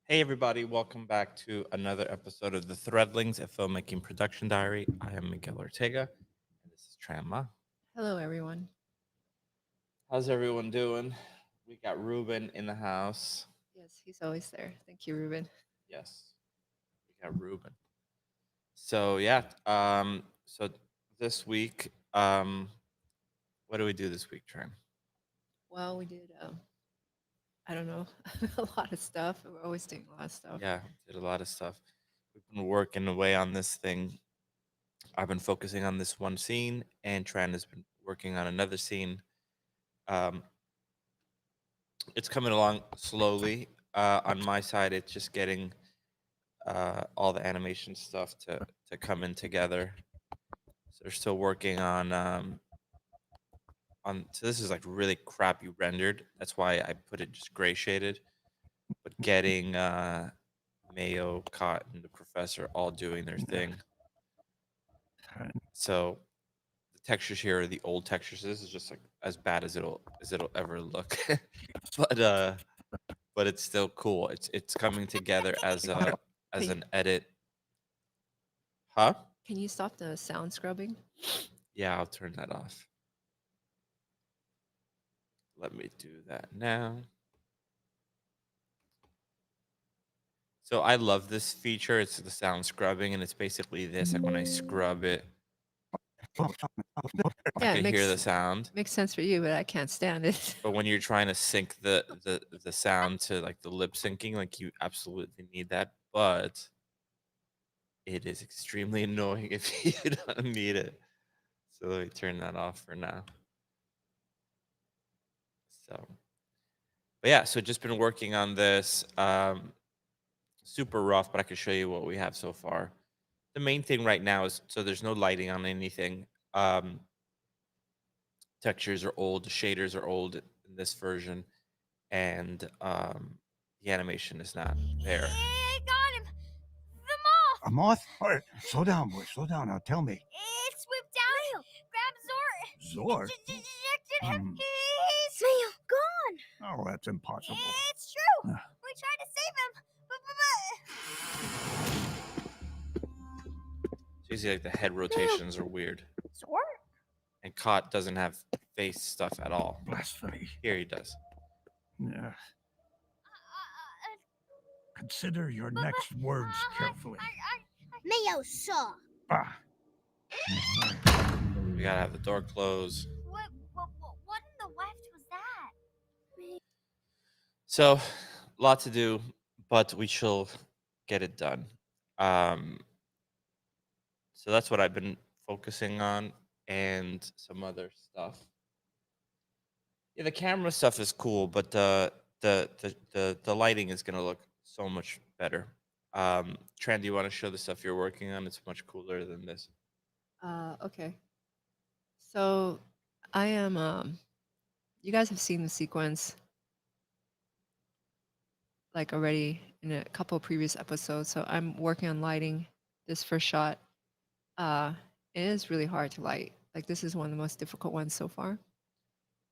Hey, everybody, welcome back to another episode of the Threadlings, a filmmaking production diary. I am Miguel Ortega, and this is Tran. Hello, everyone. How's everyone doing? We got Ruben in the house. Yes, he's always there. Thank you, Ruben. Yes, we got Ruben. So this week, what do we do this week, Tran? Well, we did, I don't know, a lot of stuff. We're always doing a lot of stuff. Yeah, did a lot of stuff. We've been working away on this thing. I've been focusing on this one scene, and Tran has been working on another scene. Um, it's coming along slowly. On my side, it's just getting all the animation stuff to come in together. So they're still working on. So this is like really crappy rendered. That's why I put it just gray shaded. But getting Mayo, Cot, and the professor all doing their thing. So the textures here are the old textures. This is just like as bad as it'll ever look. but it's still cool. It's coming together as an edit. Huh? Can you stop the sound scrubbing? Yeah, I'll turn that off. Let me do that now. So I love this feature. It's the sound scrubbing, and it's basically this. Like when I scrub it, Yeah, I can hear the sound. makes sense for you, but I can't stand it. But when you're trying to sync the sound to like the lip syncing, like you absolutely need that. But it is extremely annoying if you don't need it. So let me turn that off for now. So, but yeah, so just been working on this. Super rough, but I can show you what we have so far. The main thing right now is so there's no lighting on anything. Textures are old, the shaders are old in this version, and the animation is not there. I got him! The moth! A moth? All right, slow down, boy. Slow down. Now tell me. It swooped down, grabbed Zord? ejected him. Hmm. He's gone. Oh, that's impossible. It's true. Ah. We tried to save him, So you see, like the head rotations are weird, Zord? and Cot doesn't have face stuff at all. Blasphemy. Here he does. Yeah. Consider your next words carefully. Mayo saw. Ah. We gotta have the door closed. What in the left was that? So, lot to do, but we shall get it done. So that's what I've been focusing on, and some other stuff. Yeah, the camera stuff is cool, but the lighting is gonna look so much better. Tran, do you want to show the stuff you're working on? It's much cooler than this. Okay. So I am, you guys have seen the sequence like already in a couple previous episodes. So I'm working on lighting this first shot. It is really hard to light. Like this is one of the most difficult ones so far.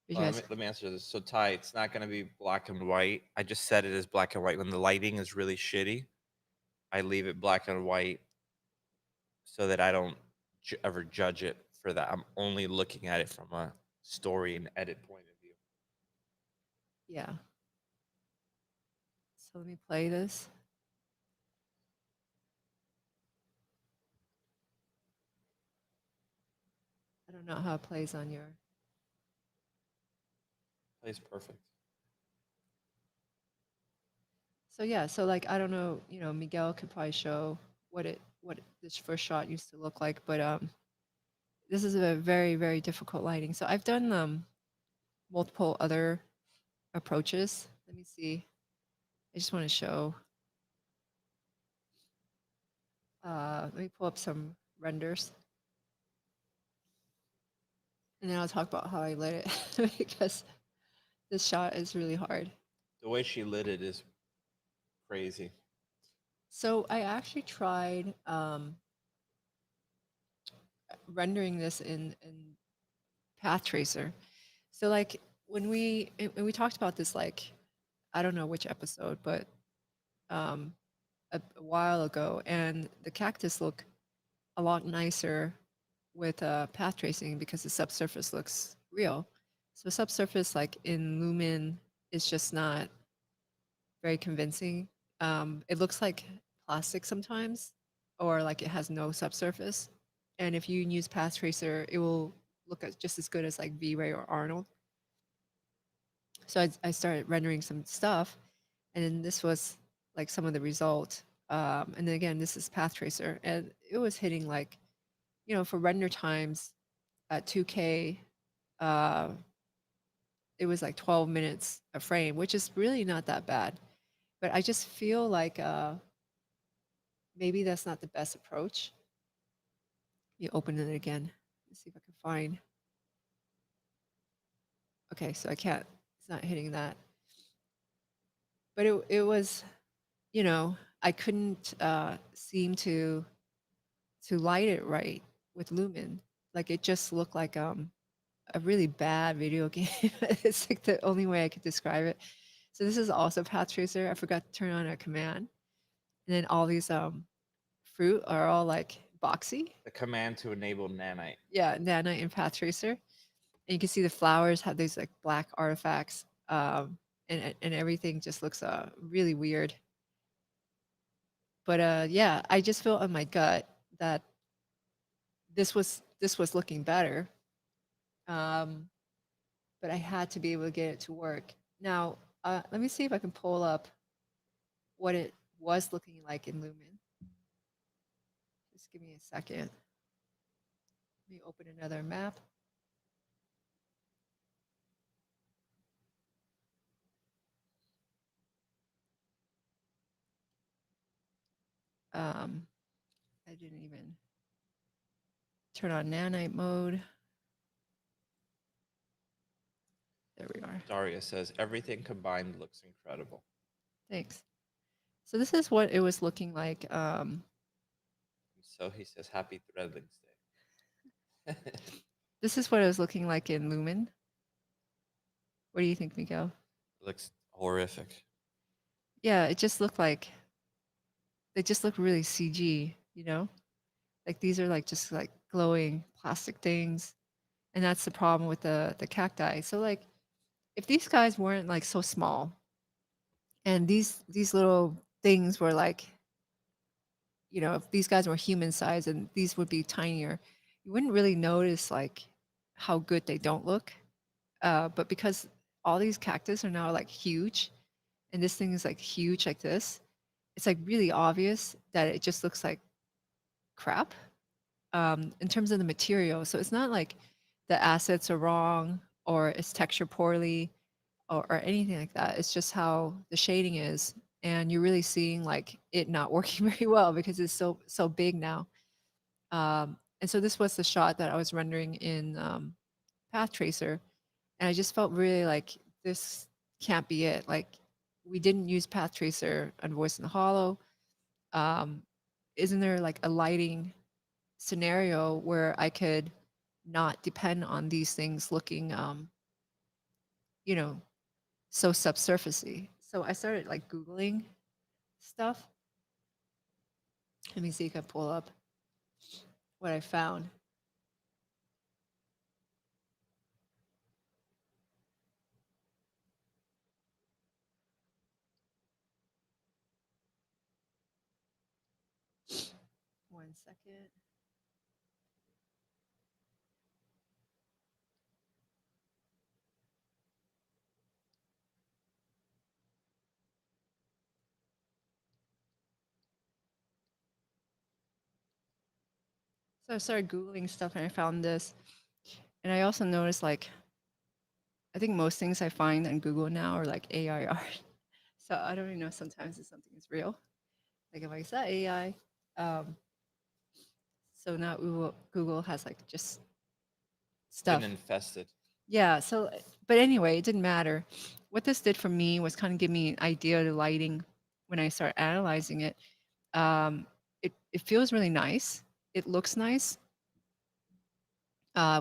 Because Let me answer this. So Ty, it's not gonna be black and white. I just set it as black and white when the lighting is really shitty. I leave it black and white so that I don't ever judge it for that. I'm only looking at it from a story and edit point of view. yeah. So let me play this. I don't know how it plays on your. Plays perfect. So yeah, so like I don't know, Miguel could probably show what this first shot used to look like, but this is a very, very difficult lighting. So I've done multiple other approaches. Let me see. I just want to show. Let me pull up some renders. And then I'll talk about how I lit it because this shot is really hard. The way she lit it is crazy. So I actually tried rendering this in Path Tracer. So like when we talked about this, like I don't know which episode, but um, a while ago, and the cactus look a lot nicer with path tracing because the subsurface looks real. So subsurface, like in Lumen, is just not very convincing. It looks like plastic sometimes, or like it has no subsurface. And if you use path tracer, it will look just as good as like V-Ray or Arnold. So I started rendering some stuff, and then this was like some of the result. And then again, this is path tracer, and it was hitting like, for render times at 2K, uh, it was like 12 minutes a frame, which is really not that bad. But I just feel like maybe that's not the best approach. You open it again. Let's see if I can find. Okay, so I can't. It's not hitting that. But it was, I couldn't seem to light it right with Lumen. Like it just looked like a really bad video game. It's like the only way I could describe it. So this is also path tracer. I forgot to turn on a command, and then all these fruit are all like boxy. The command to enable nanite. Yeah, nanite and path tracer. And you can see the flowers have these like black artifacts, and everything just looks really weird. But yeah, I just feel in my gut that this was looking better. But I had to be able to get it to work. Now, let me see if I can pull up what it was looking like in Lumen. Just give me a second. Let me open another map. I didn't even turn on nanite mode. There we are. Daria says everything combined looks incredible. Thanks. So this is what it was looking like. So he says happy Threadlings Day. This is what it was looking like in Lumen. What do you think, Miguel? Looks horrific. Yeah, it just looked like they just look really CG, Like these are like just like glowing plastic things. And that's the problem with the cacti. So like if these guys weren't like so small and these little things were like, if these guys were human size and these would be tinier, you wouldn't really notice like how good they don't look. But because all these cactus are now like huge and this thing is like huge like this, it's like really obvious that it just looks like crap in terms of the material. So it's not like the assets are wrong or it's textured poorly or anything like that. It's just how the shading is. And you're really seeing like it not working very well because it's so big now. And so this was the shot that I was rendering in Path Tracer. And I just felt really like this can't be it. Like we didn't use Path Tracer on Voice in the Hollow. Isn't there like a lighting scenario where I could not depend on these things looking, so subsurfacey? So I started like Googling stuff. Let me see if I can pull up what I found. One second. So I started Googling stuff and I found this. And I also noticed like, I think most things I find on Google now are like AI art. So I don't even know sometimes if something is real. Like if I said AI, so now Google has like just stuff. Been infested. Yeah. So, but anyway, it didn't matter. What this did for me was kind of give me an idea of the lighting when I start analyzing it. It feels really nice. It looks nice.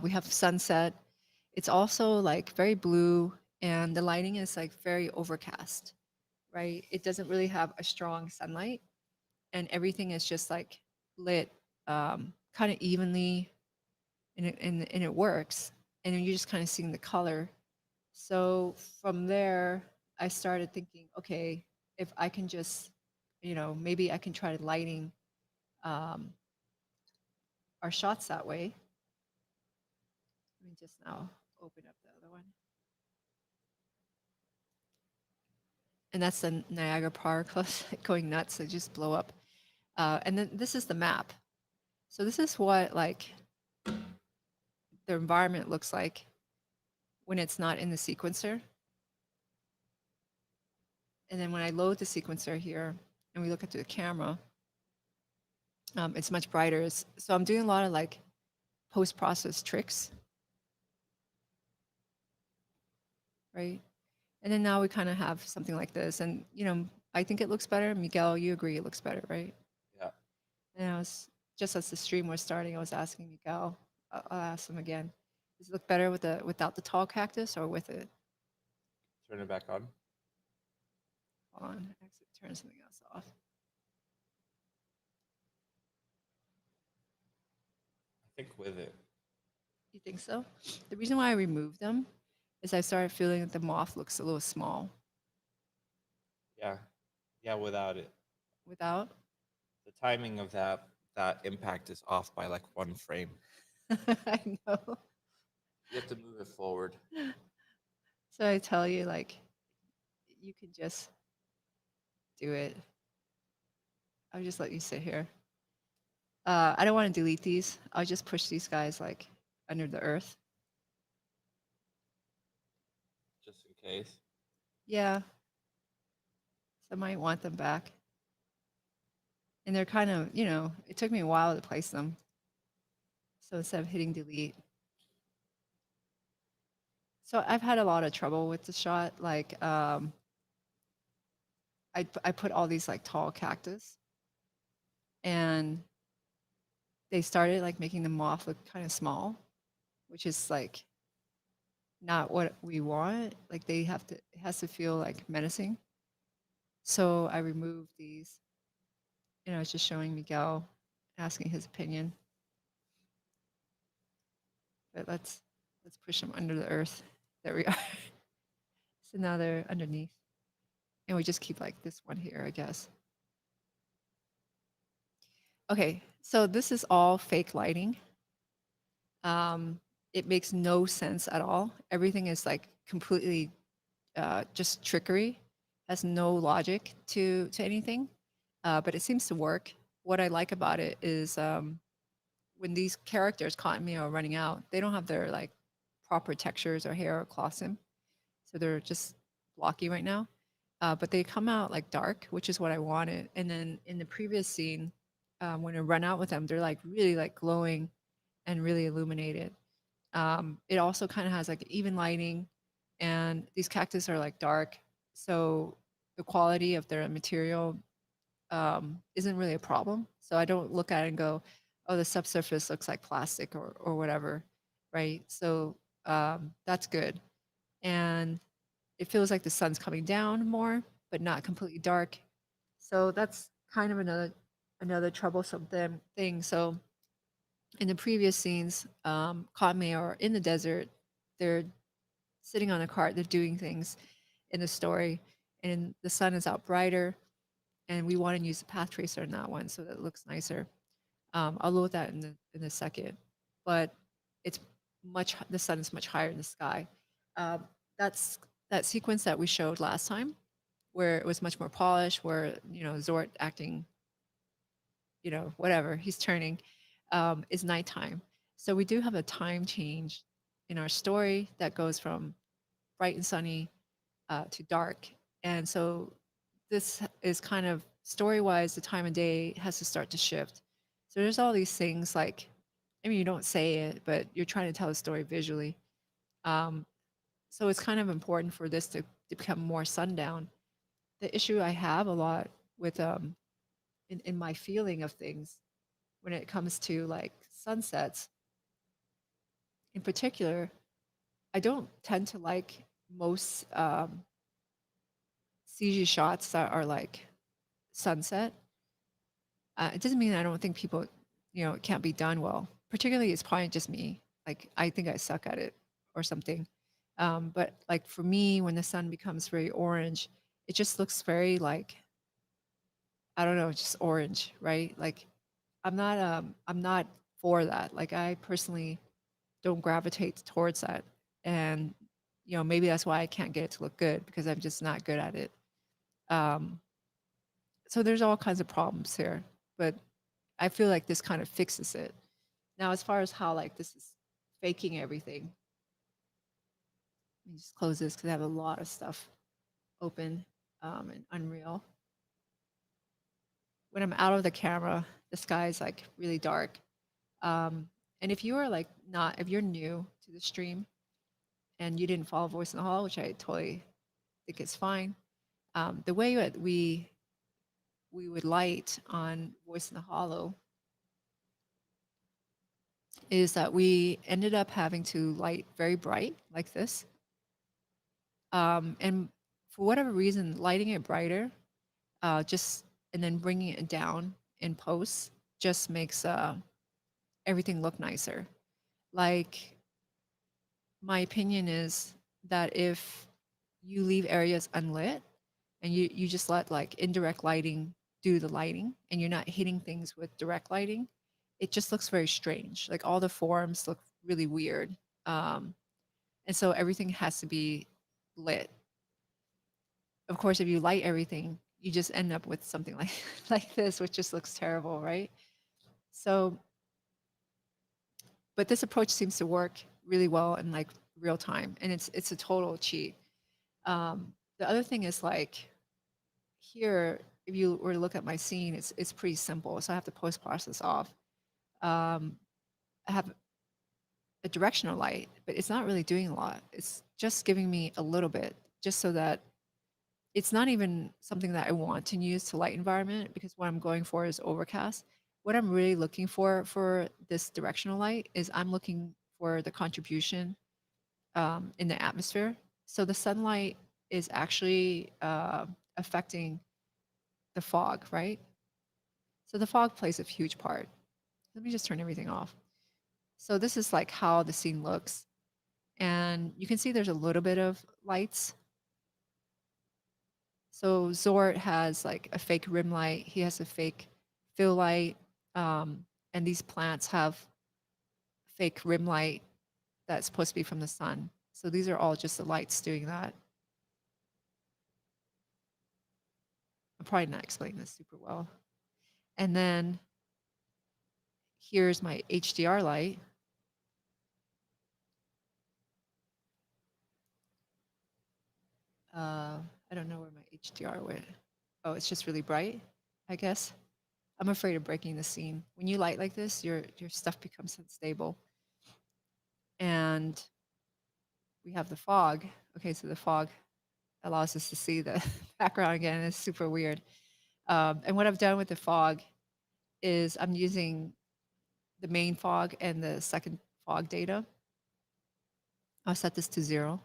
We have sunset. It's also like very blue, and the lighting is like very overcast, right? It doesn't really have a strong sunlight, and everything is just like lit kind of evenly, and it works. And then you're just kind of seeing the color. So from there, I started thinking, okay, if I can just, maybe I can try lighting um, our shots that way. Let me just now open up the other one. And that's the Niagara Power Cliffs going nuts. They just blow up. And then this is the map. So this is what like the environment looks like when it's not in the sequencer. And then when I load the sequencer here and we look at the camera, it's much brighter. So I'm doing a lot of like post-process tricks, right? And then now we kind of have something like this. And, I think it looks better. Miguel, you agree it looks better, right? Yeah. And I was, just as the stream was starting, I was asking Miguel, I'll ask him again, does it look better without the tall cactus or with it? Turn it back on. Hold on, actually turn something else off. I think with it. You think so? The reason why I removed them is I started feeling that the moth looks a little small Yeah. Yeah, without it. without. The timing of that impact is off by like 1 frame. I know. You have to move it forward. So I tell you, like, you can just do it. I'll just let you sit here. I don't want to delete these. I'll just push these guys like under the earth. Just in case. Yeah. So I might want them back. And they're kind of, it took me a while to place them. So instead of hitting delete. So I've had a lot of trouble with the shot. Like, I put all these like tall cactus, and they started like making the moth look kind of small, which is like not what we want. Like it has to feel like menacing. So I removed these, and I was just showing Miguel, asking his opinion. But let's push them under the earth. There we are. So now they're underneath, and we just keep like this one here, I guess. Okay, so this is all fake lighting. It makes no sense at all. Everything is like completely just trickery, has no logic to anything, but it seems to work. What I like about it is when these characters caught me or running out, they don't have their like proper textures or hair or clothing, so they're just blocky right now. But they come out like dark, which is what I wanted. And then in the previous scene, when I run out with them, they're like really like glowing and really illuminated. It also kind of has like even lighting, and these cactus are like dark, so the quality of their material isn't really a problem. So I don't look at it and go, oh, the subsurface looks like plastic or whatever, right? So that's good. And it feels like the sun's coming down more, but not completely dark. So that's kind of another troublesome thing. So in the previous scenes, Katme are in the desert. They're sitting on a cart. They're doing things in the story, and the sun is out brighter. And we want to use the path tracer in that one so that it looks nicer. I'll load that in a second, but it's the sun is much higher in the sky. That's that sequence that we showed last time, where it was much more polished, where Zort acting, whatever he's turning, is nighttime. So we do have a time change in our story that goes from bright and sunny to dark, and so this is kind of story-wise, the time of day has to start to shift. So there's all these things like, I mean, you don't say it, but you're trying to tell a story visually. So it's kind of important for this to become more sundown. The issue I have a lot with in my feeling of things when it comes to like sunsets in particular, I don't tend to like most CG shots that are like sunset. It doesn't mean I don't think people, it can't be done well. Particularly, it's probably just me. Like I think I suck at it or something. But like for me, when the sun becomes very orange, it just looks very like I don't know, just orange, right? Like I'm not for that. Like I personally don't gravitate towards that. And maybe that's why I can't get it to look good because I'm just not good at it. Um, so there's all kinds of problems here, but I feel like this kind of fixes it. Now, as far as how like this is faking everything, let me just close this because I have a lot of stuff open in Unreal. When I'm out of the camera, the sky is like really dark. And if you are like not, if you're new to the stream and you didn't follow Voice in the Hall, which I totally think is fine, the way that we would light on Voice in the Hollow is that we ended up having to light very bright like this. And for whatever reason, lighting it brighter, just and then bringing it down in post just makes everything look nicer. Like my opinion is that if you leave areas unlit and you just let like indirect lighting do the lighting and you're not hitting things with direct lighting, it just looks very strange. Like all the forms look really weird. Um, and so everything has to be lit. Of course, if you light everything, you just end up with something like like this, which just looks terrible, right? So, but this approach seems to work really well in like real time, and it's a total cheat. The other thing is like here, if you were to look at my scene, it's pretty simple. So I have to post process off. Um, I have a directional light, but it's not really doing a lot. It's just giving me a little bit, just so that it's not even something that I want to use to light environment because what I'm going for is overcast. What I'm really looking for this directional light is I'm looking for the contribution in the atmosphere. So the sunlight is actually affecting the fog, right? So the fog plays a huge part. Let me just turn everything off. So this is like how the scene looks. And you can see there's a little bit of lights. So Zort has like a fake rim light. He has a fake fill light. And these plants have fake rim light that's supposed to be from the sun. So these are all just the lights doing that. I'm probably not explaining this super well. And then here's my HDR light. I don't know where my HDR went. Oh, it's just really bright, I guess. I'm afraid of breaking the scene. When you light like this, your stuff becomes unstable. And we have the fog. Okay, so the fog allows us to see the background again. It's super weird. And what I've done with the fog is I'm using the main fog and the second fog data. I'll set this to 0.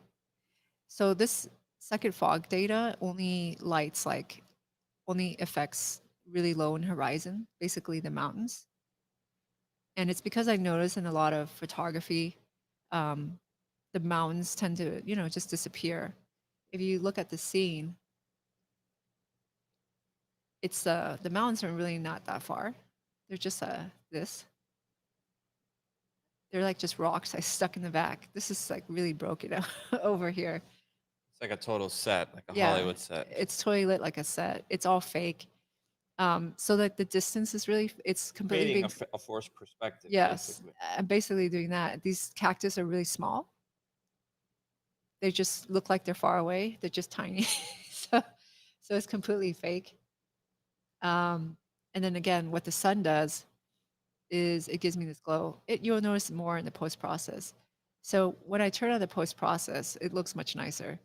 So this second fog data only lights like only affects really low in horizon, basically the mountains. And it's because I notice in a lot of photography, the mountains tend to, just disappear. If you look at the scene, it's the mountains are really not that far. They're just this. They're like just rocks I stuck in the back. This is like really broken out over here. It's like a total set, like a Yeah, Hollywood set. it's totally lit like a set. It's all fake. So like the distance is really, it's completely Creating being, a forced perspective. yes, Basically. I'm basically doing that. These cactus are really small. They just look like they're far away. They're just tiny. so, so it's completely fake. And then again, what the sun does is it gives me this glow. You'll notice more in the post process. So when I turn on the post process, it looks much nicer.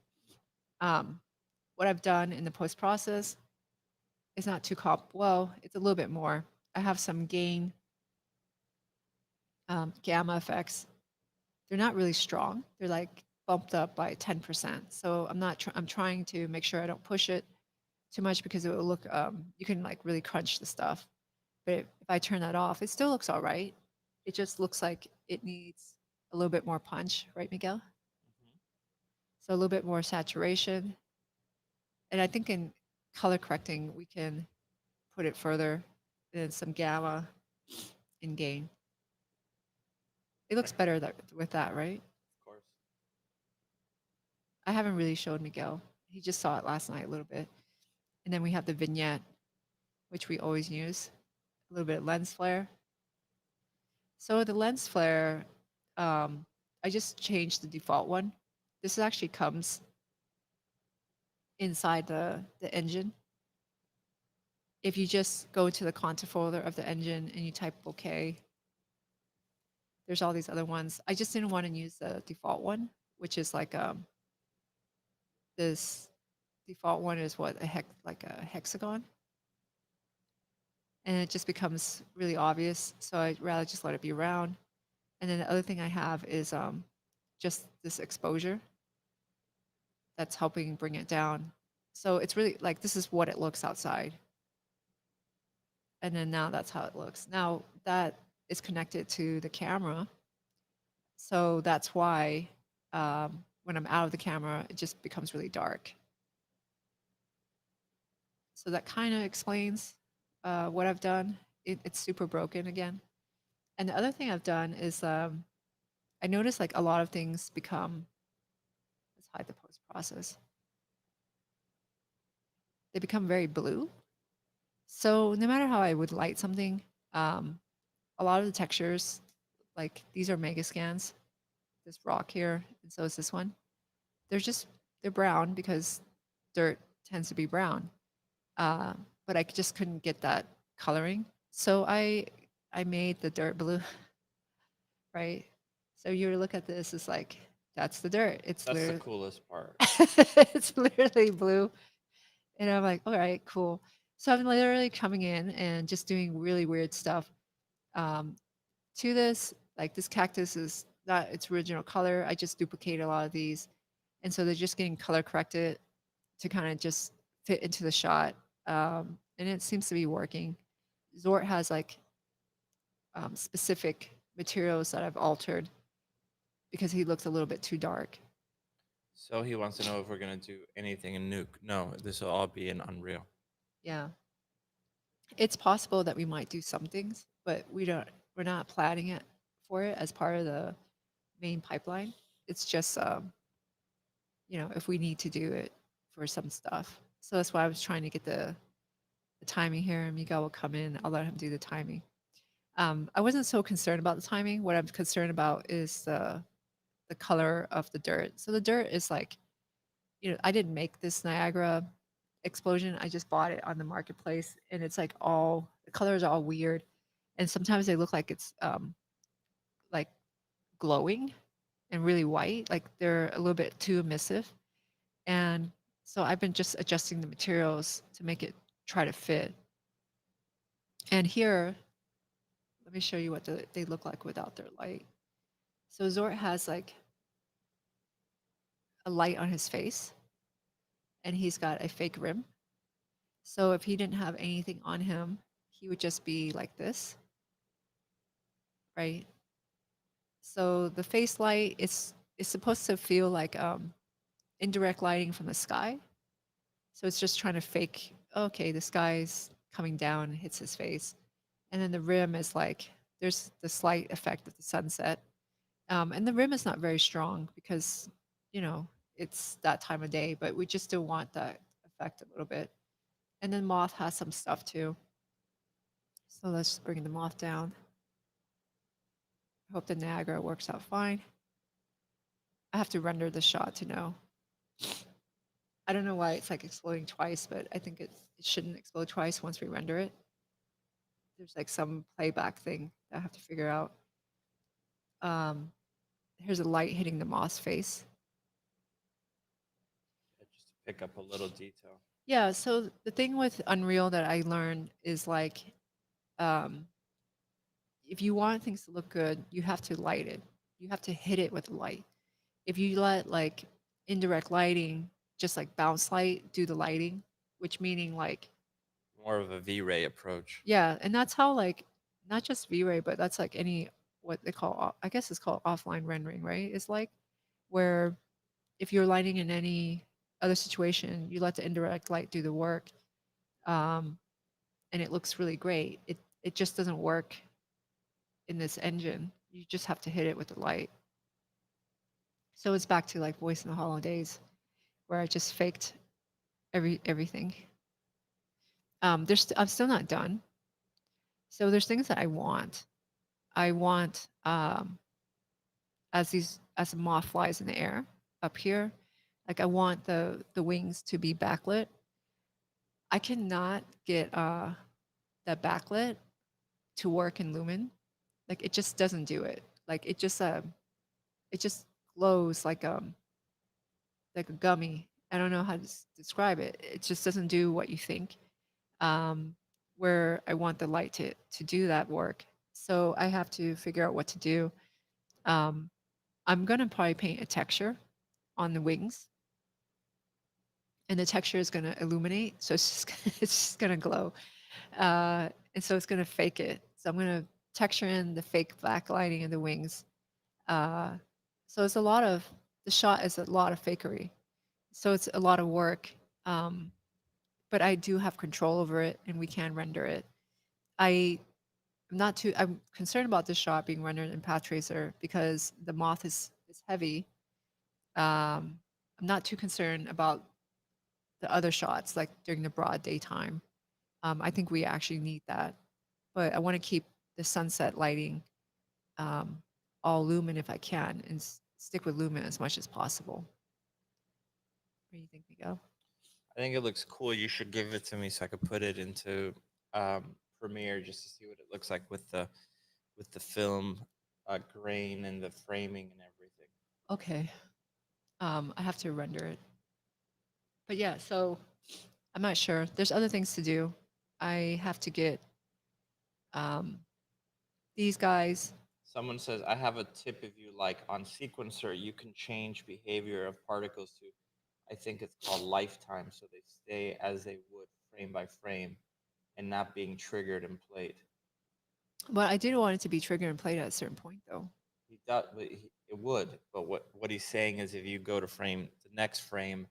What I've done in the post process is not too well, it's a little bit more. I have some gain gamma effects. They're not really strong. They're like bumped up by 10%. So I'm not. I'm trying to make sure I don't push it too much because it will look you can like really crunch the stuff. But if I turn that off, it still looks all right. It just looks like it needs a little bit more punch, right, Miguel? So a little bit more saturation. And I think in color correcting, we can put it further in some gamma and gain. It looks better with that, right? Of course. I haven't really showed Miguel. He just saw it last night a little bit. And then we have the vignette, which we always use. A little bit of lens flare. So the lens flare, I just changed the default one. This actually comes inside the engine. If you just go to the content folder of the engine and you type OK, there's all these other ones. I just didn't want to use the default one, which is like this default one is what like a hexagon, and it just becomes really obvious. So I'd rather just let it be round. And then the other thing I have is just this exposure that's helping bring it down. So it's really like this is what it looks outside. And then now that's how it looks. Now that is connected to the camera. So that's why when I'm out of the camera, it just becomes really dark. So that kind of explains what I've done. It's super broken again. And the other thing I've done is I noticed like a lot of things become, let's hide the post process. They become very blue. So no matter how I would light something, a lot of the textures, like these are mega scans, this rock here, and so is this one. They're brown because dirt tends to be brown. But I just couldn't get that coloring. So I made the dirt blue, right? So you look at this, it's like, that's the dirt. It's That's the literally, coolest part. it's literally blue. And I'm like, all right, cool. So I'm literally coming in and just doing really weird stuff to this. Like this cactus is not its original color. I just duplicate a lot of these. And so they're just getting color corrected to kind of just fit into the shot. And it seems to be working. Zort has like specific materials that I've altered because he looks a little bit too dark. So he wants to know if we're gonna do anything in Nuke. No, this will all be in Unreal. Yeah. It's possible that we might do some things, but we're not planning it for it as part of the main pipeline. It's just if we need to do it for some stuff. So that's why I was trying to get the timing here, and Miguel will come in. I'll let him do the timing. I wasn't so concerned about the timing. What I'm concerned about is the color of the dirt. So the dirt is like, I didn't make this Niagara explosion. I just bought it on the marketplace, and it's like the colors are all weird, and sometimes they look like it's like glowing and really white, like they're a little bit too emissive. And so I've been just adjusting the materials to make it try to fit. And here, let me show you what they look like without their light. So Zort has like a light on his face, and he's got a fake rim. So if he didn't have anything on him, he would just be like this, right? So the face light is supposed to feel like indirect lighting from the sky. So it's just trying to fake, okay, the sky's coming down and hits his face. And then the rim is like, there's the slight effect of the sunset. And the rim is not very strong because, it's that time of day, but we just still want that effect a little bit. And then moth has some stuff too. So let's bring the moth down. I hope the Niagara works out fine. I have to render the shot to know. I don't know why it's like exploding twice, but I think it shouldn't explode twice once we render it. There's like some playback thing that I have to figure out. Here's a light hitting the moth's face. Just to pick up a little detail. Yeah, so the thing with Unreal that I learned is like, if you want things to look good, you have to light it. You have to hit it with a light. If you let like indirect lighting, just like bounce light, do the lighting, which meaning like, More of a V-ray approach. yeah, and that's how like not just V-Ray, but that's like any what they call I guess it's called offline rendering, right? It's like where if you're lighting in any other situation, you let the indirect light do the work, um, and it looks really great. It just doesn't work in this engine. You just have to hit it with the light. So it's back to like Voice in the Hollow days, where I just faked everything. I'm still not done. So there's things that I want. I want as a moth flies in the air up here, like I want the wings to be backlit. I cannot get that backlit to work in Lumen. Like it just doesn't do it. Like it just glows like a gummy. I don't know how to describe it. It just doesn't do what you think. Um, where I want the light to do that work. So I have to figure out what to do. Um, I'm gonna probably paint a texture on the wings, and the texture is gonna illuminate. So it's just it's just gonna glow, and so it's gonna fake it. So I'm gonna texture in the fake black lighting in the wings. Uh, so it's a lot of the shot is a lot of fakery. So it's a lot of work, um, but I do have control over it, and we can render it. I I'm concerned about this shot being rendered in Path Tracer because the moth is heavy. I'm not too concerned about the other shots, like during the broad daytime. I think we actually need that, but I want to keep the sunset lighting um, all lumen if I can, and stick with lumen as much as possible. What do you think, Miguel? I think it looks cool. You should give it to me so I could put it into Premiere just to see what it looks like with the film grain and the framing and everything. Okay, I have to render it, but yeah. So I'm not sure. There's other things to do. I have to get um, these guys. Someone says, I have a tip if you like. On Sequencer, you can change behavior of particles to, I think it's called lifetime, so they stay as they would frame by frame and not being triggered and played. But I did want it to be triggered and played at a certain point, though. He does, but it would. But what he's saying is, if you go to frame the next frame,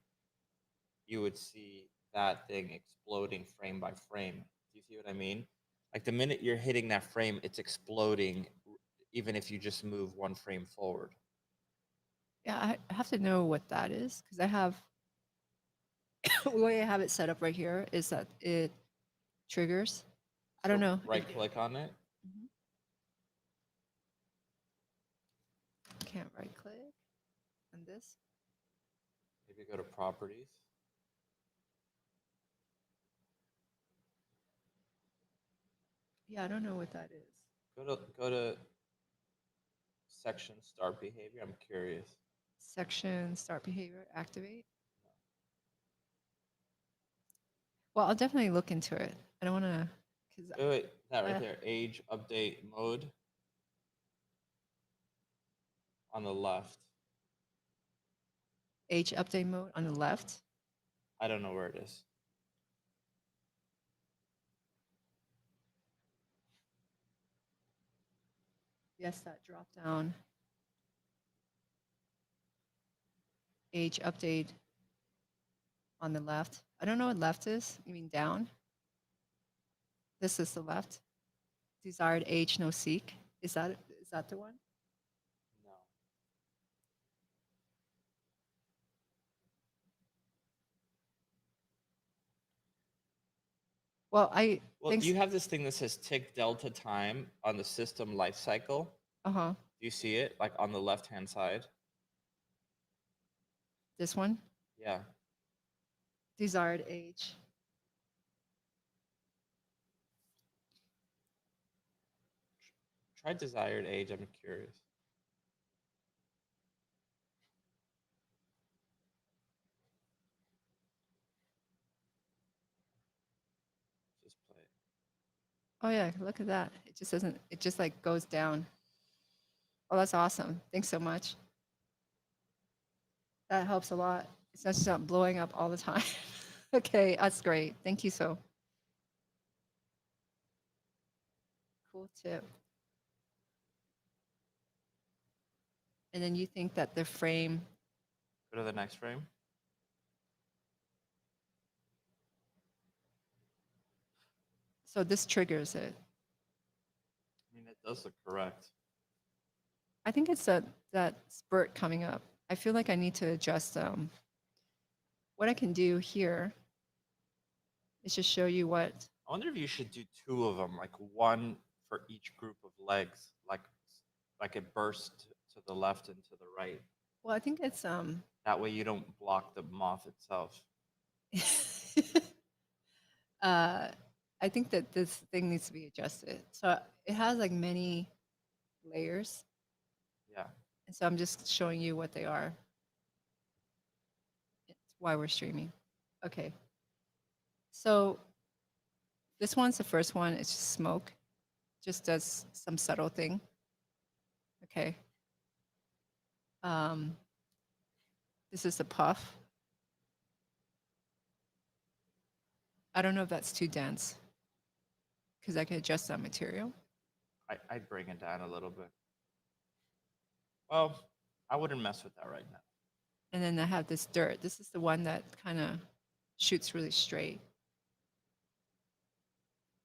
you would see that thing exploding frame by frame. Do you see what I mean? Like the minute you're hitting that frame, it's exploding, even if you just move one frame forward. Yeah, I have to know what that is because I have the way I have it set up right here is that it triggers. I don't know. Right click on it. Mhm. Can't right click on this. Maybe go to properties. Yeah, I don't know what that is. Go to section start behavior. I'm curious. Section start behavior activate. Well, I'll definitely look into it. I don't want to because Wait, that right there. Age update mode on the left. age update mode on the left. I don't know where it is. Yes, that drop down. Age update on the left. I don't know what left is. You mean down? This is the left. Desired age no seek. Is that the one? No. Well, I Well, you have this thing that says tick delta time on the system life cycle. Uh-huh. Do you see it like on the left hand side? This one? Yeah. Desired age. Try desired age. I'm curious. Just play it. Oh yeah, look at that. It just doesn't, it just like goes down. Oh, that's awesome. Thanks so much. That helps a lot. It's just not blowing up all the time. Okay, that's great. Thank you so. Cool tip. And then you think that the frame, Go to the next frame. so this triggers it. I mean, it does look correct. I think it's that spurt coming up. I feel like I need to adjust what I can do here is just show you what. I wonder if you should do two of them, like one for each group of legs, like it bursts to the left and to the right. Well, I think it's That way you don't block the moth itself. I think that this thing needs to be adjusted. So it has like many layers, Yeah. and so I'm just showing you what they are. It's why we're streaming. Okay. So this one's the first one. It's just smoke. Just does some subtle thing. Okay. This is the puff. I don't know if that's too dense because I can adjust that material. I'd bring it down a little bit. Well, I wouldn't mess with that right now. And then I have this dirt. This is the one that kind of shoots really straight.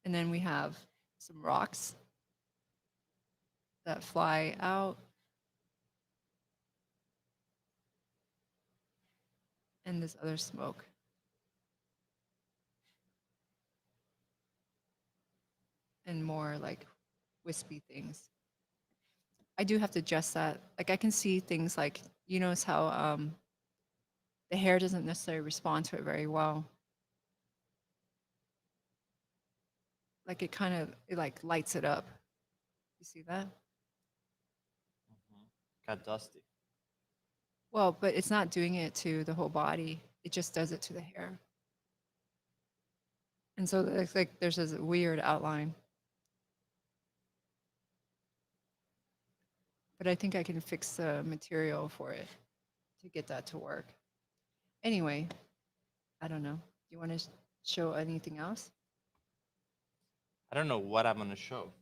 And then we have some rocks that fly out. And this other smoke. And more like wispy things. I do have to adjust that. Like I can see things like, you notice how the hair doesn't necessarily respond to it very well. Like it like lights it up. You see that? Got dusty. Well, but it's not doing it to the whole body. It just does it to the hair. And so it's like there's this weird outline. But I think I can fix the material for it to get that to work. Anyway, I don't know. Do you want to show anything else? I don't know what I'm going to show.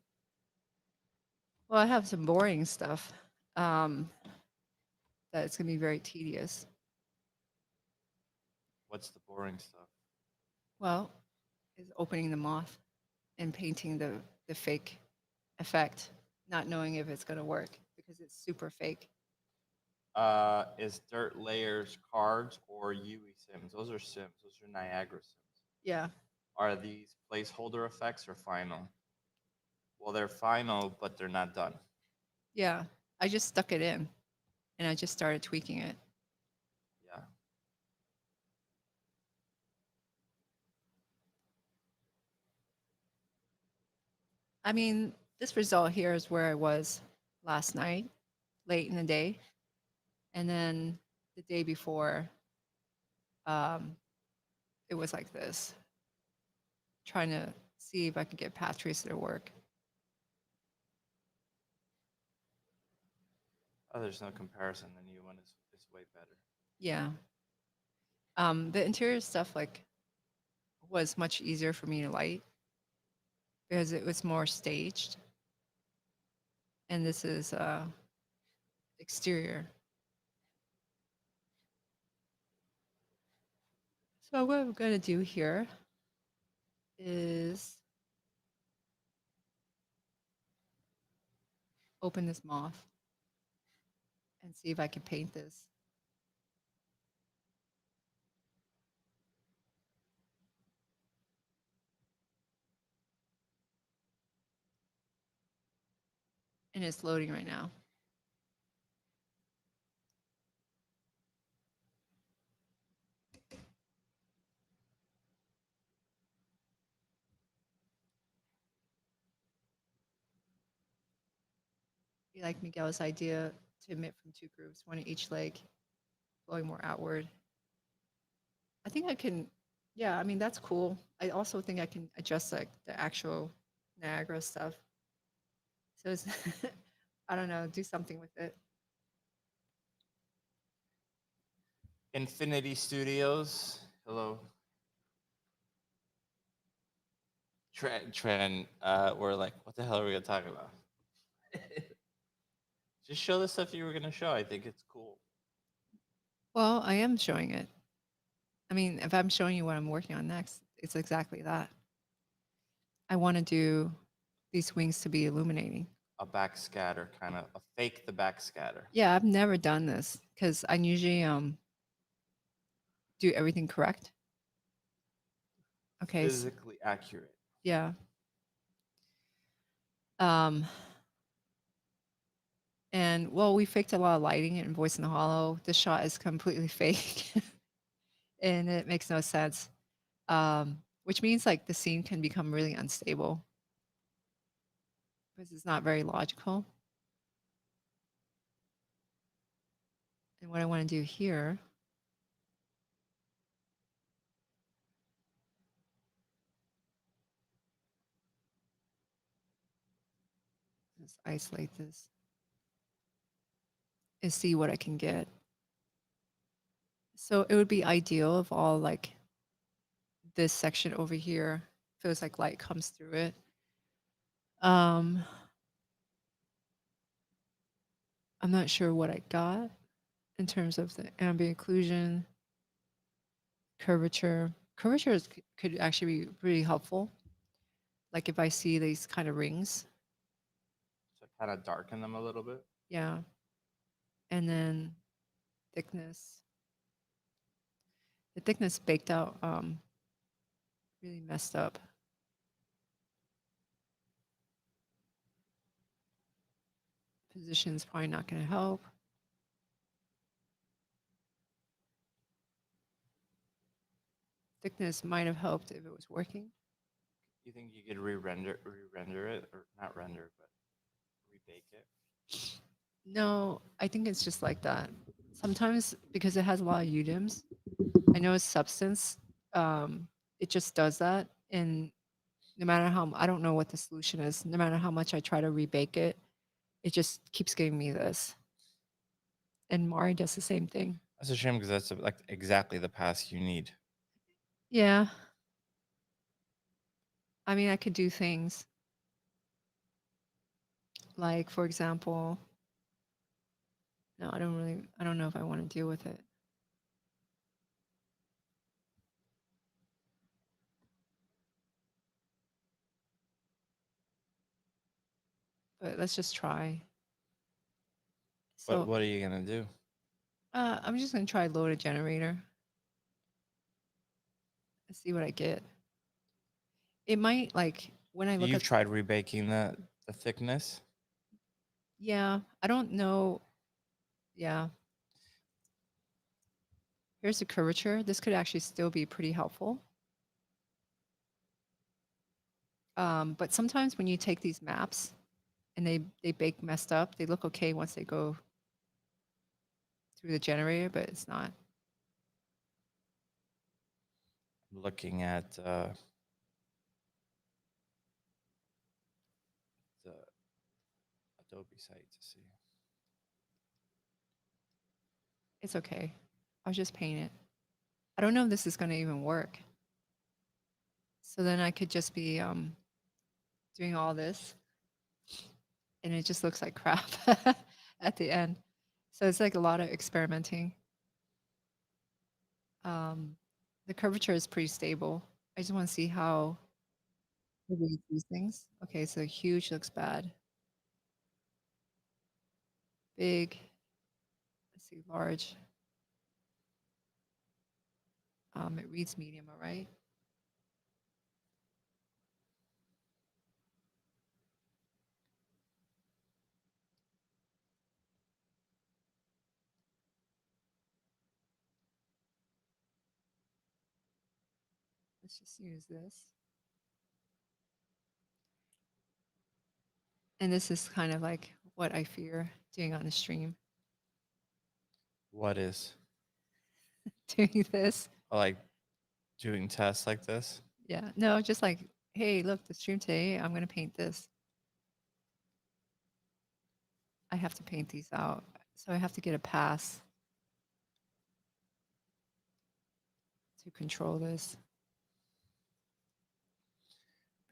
Well, I have some boring stuff that it's going to be very tedious. What's the boring stuff? Well, is opening the moth and painting the fake effect, not knowing if it's going to work because it's super fake. Is dirt layers cards or UE sims? Those are sims. Those are Niagara sims. Yeah. Are these placeholder effects or final? Well, they're final, but they're not done. Yeah. I just stuck it in and I just started tweaking it. Yeah. I mean, this result here is where I was last night, late in the day. And then the day before, it was like this, trying to see if I could get path tracer to work. Oh, there's no comparison. The new one is way better. Yeah. The interior stuff like was much easier for me to light because it was more staged. And this is exterior. So what I'm going to do here is open this moth and see if I can paint this. And it's loading right now. You like Miguel's idea to emit from two groups, one in each leg, flowing more outward. I think I can, yeah, I mean, that's cool. I also think I can adjust like the actual Niagara stuff. So it's, I don't know, do something with it. Infinity Studios. Hello. Tran, we're like, what the hell are we gonna talk about? Just show the stuff you were gonna show. I think it's cool. Well, I am showing it. I mean, if I'm showing you what I'm working on next, it's exactly that. I want to do these wings to be illuminating. A backscatter, kind of a fake the backscatter. Yeah, I've never done this because I usually do everything correct. Okay. Physically accurate. Yeah. And well, we faked a lot of lighting in Voice in the Hollow. This shot is completely fake, and it makes no sense. Which means like the scene can become really unstable because it's not very logical. And what I want to do here is isolate this and see what I can get. So it would be ideal if all like this section over here feels like light comes through it. I'm not sure what I got in terms of the ambient occlusion, curvature. Curvature could actually be really helpful. Like if I see these kind of rings. So kind of darken them a little bit. Yeah. And then thickness. The thickness baked out really messed up. Position's probably not going to help. Thickness might have helped if it was working. You think you could re-render it, or not render, but rebake it? No, I think it's just like that. Sometimes because it has a lot of UDIMs, I know it's substance. It just does that, and no matter how I don't know what the solution is. No matter how much I try to rebake it, it just keeps giving me this. And Mari does the same thing. That's a shame because that's like exactly the path you need. Yeah. I mean, I could do things like, for example, no, I don't know if I want to deal with it. But let's just try. So What are you gonna do? I'm just gonna try load a generator. Let's see what I get. It might like when I look You've at tried rebaking the thickness. yeah, I don't know. Yeah. Here's the curvature. This could actually still be pretty helpful. But sometimes when you take these maps and they bake messed up, they look okay once they go through the generator, but it's not. I'm looking at the Adobe site to see. It's okay. I'll just paint it. I don't know if this is going to even work. So then I could just be doing all this and it just looks like crap at the end. So it's like a lot of experimenting. The curvature is pretty stable. I just want to see how it reads these things. Okay, so huge looks bad. Big, let's see, large. It reads medium, all right? Let's just use this. And this is kind of like what I fear doing on the stream. What is? Doing this. Like doing tests like this? Yeah, no, just like, hey, look, the stream today, I'm going to paint this. I have to paint these out. So I have to get a pass to control this.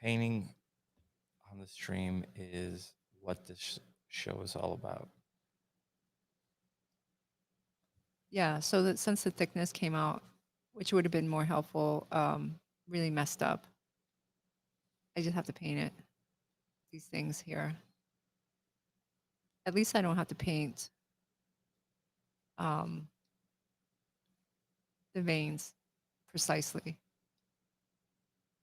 painting on the stream is what this show is all about. Yeah, so that since the thickness came out, which would have been more helpful, really messed up. I just have to paint it. These things here. At least I don't have to paint the veins precisely.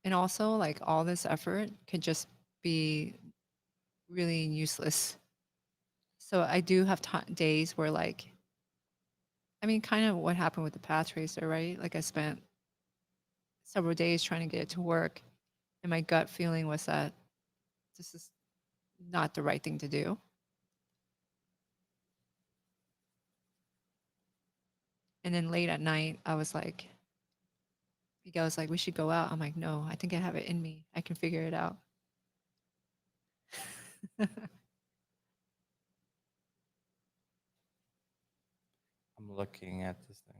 And also, like, all this effort could just be really useless. So I do have days where, like, I mean, kind of what happened with the path tracer, right? Like, I spent several days trying to get it to work, and my gut feeling was that this is not the right thing to do. And then late at night, I was like, Miguel was like, we should go out. I'm like, no, I think I have it in me. I can figure it out. I'm looking at this thing.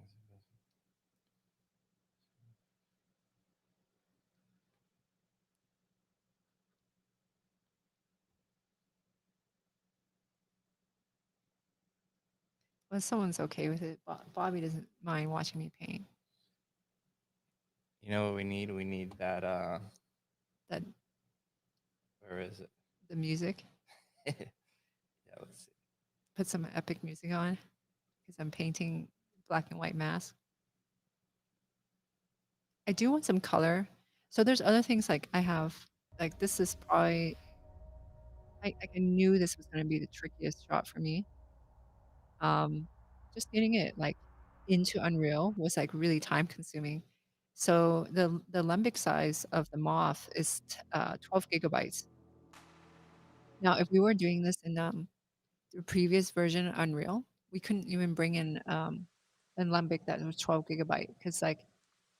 Well, someone's okay with it. Bobby doesn't mind watching me paint. You know what we need? We need that That where is it? the music, Yeah, let's see. put some epic music on because I'm painting black and white mask. I do want some color. So there's other things like I have, like this is probably, I knew this was going to be the trickiest shot for me. Just getting it like into Unreal was like really time consuming. So the lembic size of the moth is 12 gigabytes. Now, if we were doing this in the previous version of Unreal, we couldn't even bring in a lembic that was 12 gigabyte because like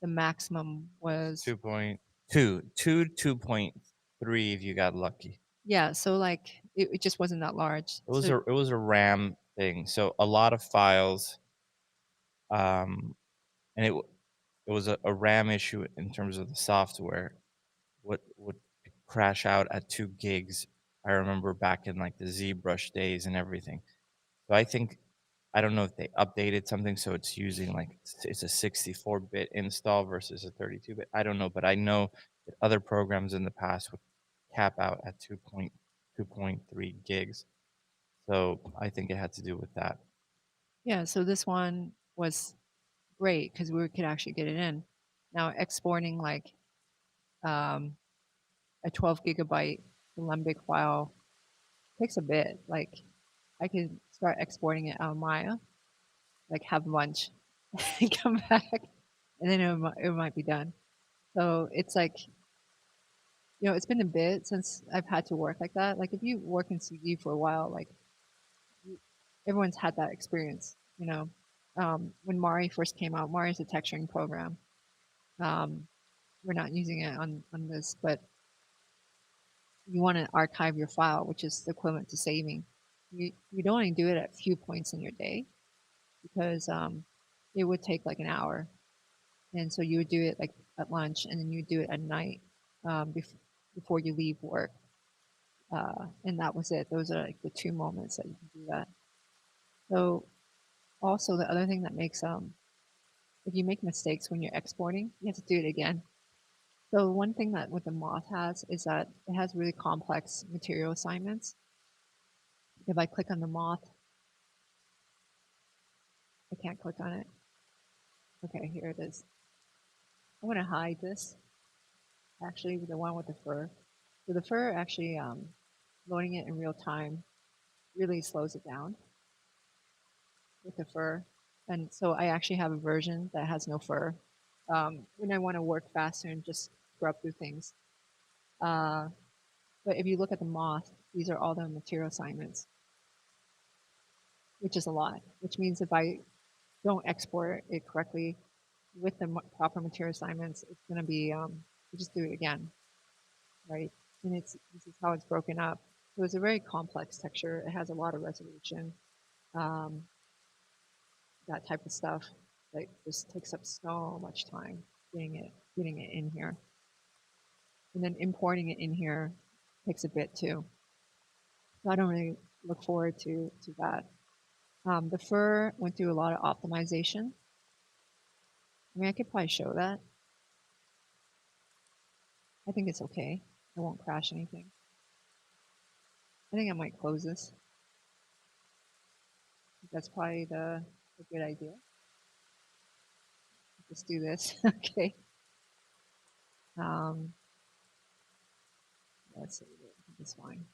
the maximum was 2.2, 2.3 if you got lucky. yeah. So like it just wasn't that large. So It was a RAM thing. So a lot of files, and it was a RAM issue in terms of the software. Would crash out at 2 gigs. I remember back in like the ZBrush days and everything. So I don't know if they updated something so it's using like it's a 64-bit install versus a 32-bit. I don't know, but I know that other programs in the past would cap out at 2.3 gigs. So I think it had to do with that. yeah, so this one was great because we could actually get it in. Now exporting like a 12 gigabyte Lembic file takes a bit. Like I could start exporting it out of Maya, like have lunch, and come back, and then it might be done. So it's like, you know, it's been a bit since I've had to work like that. Like if you work in CG for a while, like everyone's had that experience, you know. When Mari first came out, Mari is a texturing program. We're not using it on this, but you want to archive your file, which is the equivalent to saving. You don't only do it at a few points in your day because it would take like an hour. And so you would do it like at lunch and then you would do it at night before you leave work. And that was it. Those are like the 2 moments that you can do that. So also the other thing that makes, if you make mistakes when you're exporting, you have to do it again. So one thing that what the moth has is that it has really complex material assignments. If I click on the moth, I can't click on it. Okay, here it is. I want to hide this. Actually, the one with the fur. So the fur actually, loading it in real time really slows it down with the fur. And so I actually have a version that has no fur when I want to work faster and just scrub through things. But if you look at the moth, these are all the material assignments, which is a lot, which means if I don't export it correctly with the proper material assignments, it's going to be, you just do it again, right? And this is how it's broken up. So it's a very complex texture. It has a lot of resolution, that type of stuff. Like just takes up so much time getting it in here. And then importing it in here takes a bit too. So I don't really look forward to that. The fur went through a lot of optimization. I mean, I could probably show that. I think it's okay. I won't crash anything. I think I might close this. That's probably a good idea. Let's do this. Okay. Let's see. It's fine.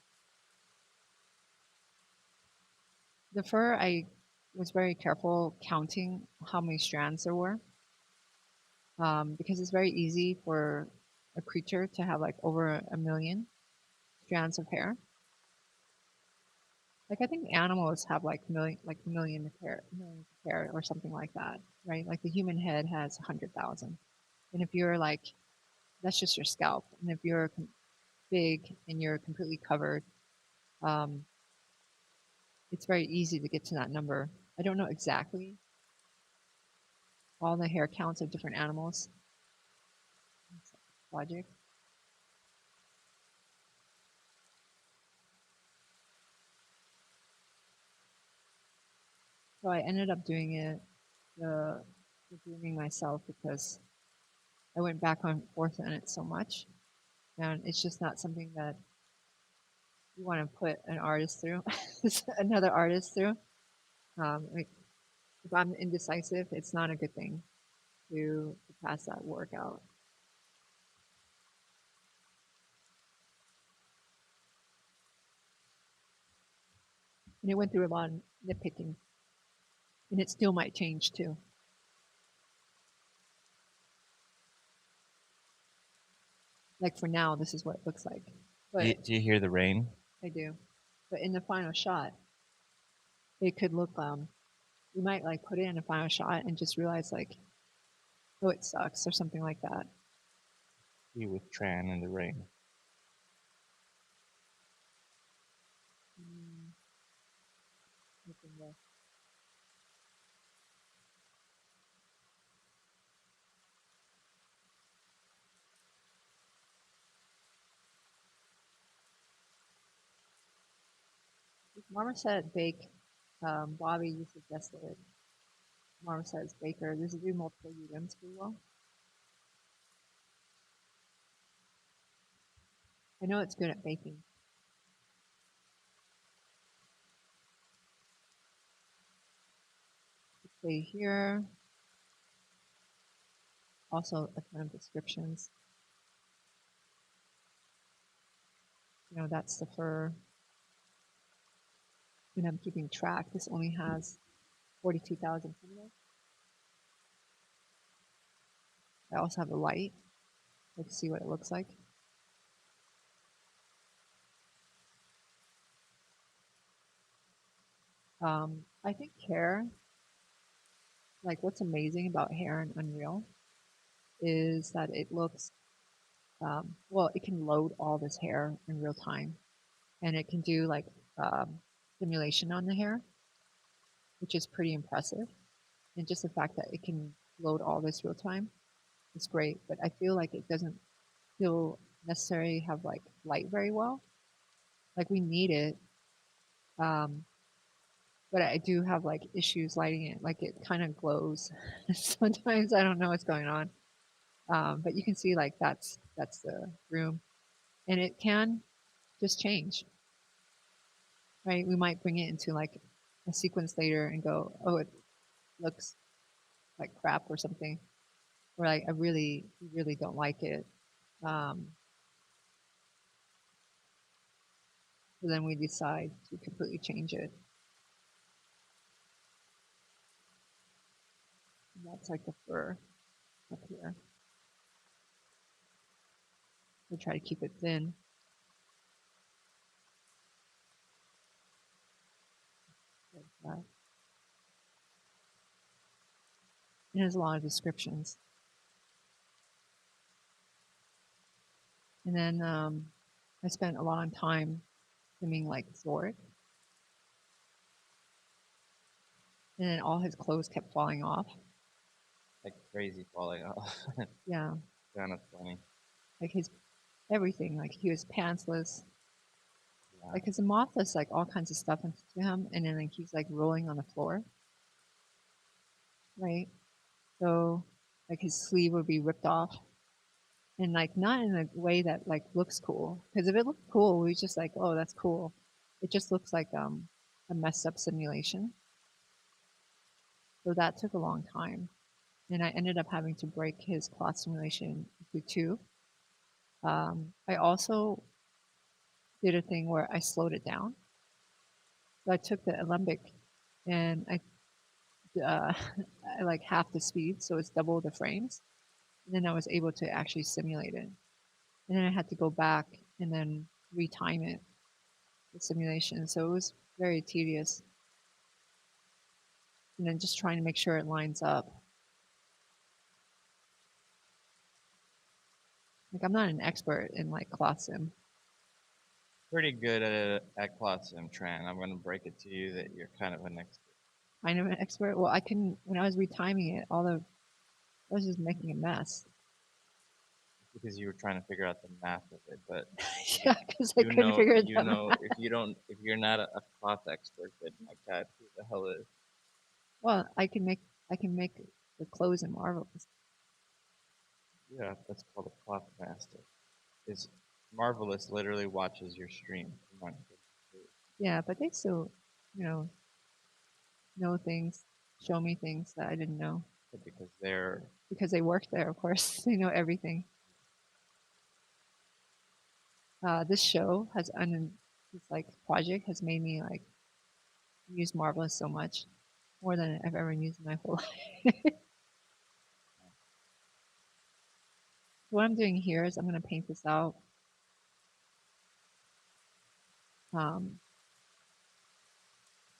The fur, I was very careful counting how many strands there were, because it's very easy for a creature to have like over 1 million strands of hair. Like I think animals have like million millions of hair or something like that, right? Like the human head has 100,000, and if you're like, that's just your scalp, and if you're big and you're completely covered, it's very easy to get to that number. I don't know exactly all the hair counts of different animals. Logic. So I ended up doing it, the grooming myself, because I went back and forth on it so much, and it's just not something that you want to put an artist through, another artist through. Like if I'm indecisive, it's not a good thing to pass that work out. And it went through a lot of nitpicking, and it still might change too. Like for now, this is what it looks like. But Do you hear the rain? I do. But in the final shot, it could look you might like put it in a final shot and just realize like, oh, it sucks or something like that. You with Tran in the rain. Marmoset bake. Bobby, you suggested it. Marmoset's baker. Does it do multiple mediums pretty well? I know it's good at baking. Okay, here. Also a ton of descriptions. You know, that's the fur. And I'm keeping track. This only has 42,000 photos. I also have a light. Let's see what it looks like. I think hair, like what's amazing about hair in Unreal is that it looks, well, it can load all this hair in real time, and it can do like simulation on the hair, which is pretty impressive. And just the fact that it can load all this real time is great, but I feel like it doesn't feel necessarily have like light very well. Like we need it, but I do have like issues lighting it. Like it kind of glows. Sometimes I don't know what's going on. But you can see like that's the room, and it can just change, right? We might bring it into like a sequence later and go, oh, it looks like crap or something, or like I really don't like it. So then we decide to completely change it. And that's like the fur up here. We try to keep it thin. Like that. It has a lot of descriptions. And then I spent a lot of time filming like Zorik. And then all his clothes kept falling off. Like crazy falling off. Yeah. Kind of funny. Like his everything. Like he was pantsless. Yeah. Like his moth was like all kinds of stuff into him, and then like he's like rolling on the floor, right? So like his sleeve would be ripped off, and like not in a way that like looks cool. Because if it looked cool, we just like, oh, that's cool. It just looks like a messed up simulation. So that took a long time, and I ended up having to break his cloth simulation into two. I also did a thing where I slowed it down. So I took the alembic and I like half the speed, so it's double the frames. And then I was able to actually simulate it. And then I had to go back and then retime it, the simulation. So it was very tedious. And then just trying to make sure it lines up. Like I'm not an expert in like cloth sim. Pretty good at cloth sim, Tran. I'm gonna break it to you that you're kind of an expert. Kind of an expert. Well, I couldn't when I was retiming it, I was just making a mess. Because you were trying to figure out the math of it, but Yeah, because I couldn't figure it out. if you're not a cloth expert, then my God, who the hell is? Well, I can make the clothes in Marvelous. Yeah, that's called a cloth master. Is Marvelous literally watches your stream. Come on. Yeah, but they still, you know things, show me things that I didn't know Because they're because they work there. Of course, they know everything. This show has this like project has made me like use Marvelous so much more than I've ever used in my whole life. What I'm doing here is I'm going to paint this out. So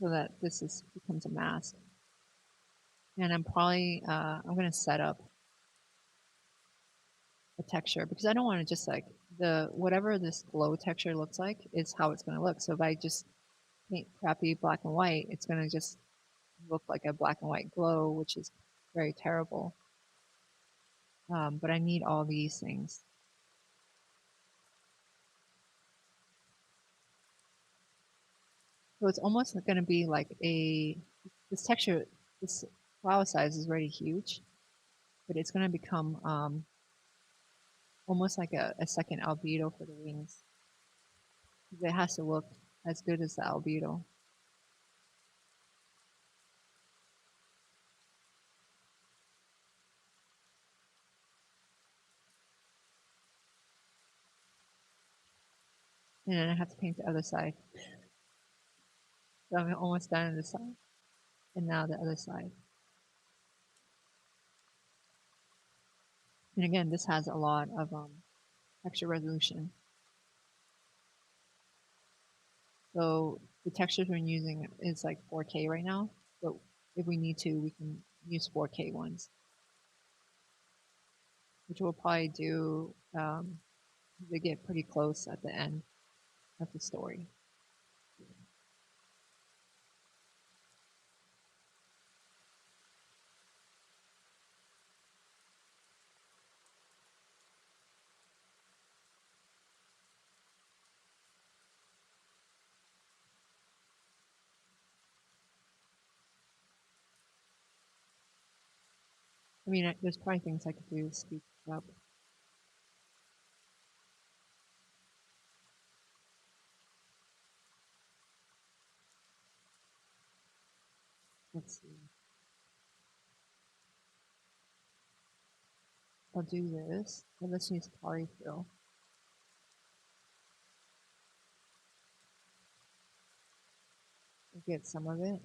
that becomes a mask. And I'm probably, I'm going to set up a texture because I don't want to just like whatever this glow texture looks like is how it's going to look. So if I just paint crappy black and white, it's going to just look like a black and white glow, which is very terrible. But I need all these things. So it's almost going to be like this texture, this flower size is already huge, but it's going to become almost like a second albedo for the wings. It has to look as good as the albedo. And then I have to paint the other side. So I'm almost done on this side. And now the other side. And again, this has a lot of texture resolution. So the textures we're using is like 4K right now, but if we need to, we can use 4K ones, which we'll probably do. They get pretty close at the end of the story. I mean, there's probably things I could do to speed this up. Let's see. I'll do this. And let's use polyfill. We'll get some of it.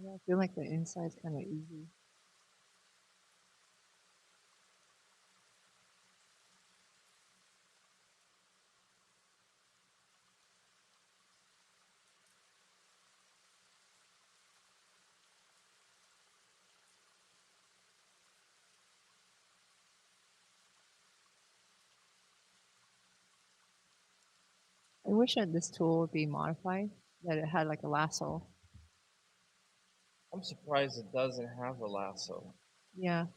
I feel like the inside's kind of easy. wish that this tool would be modified, that it had like a lasso. I'm surprised it doesn't have a lasso. Yeah,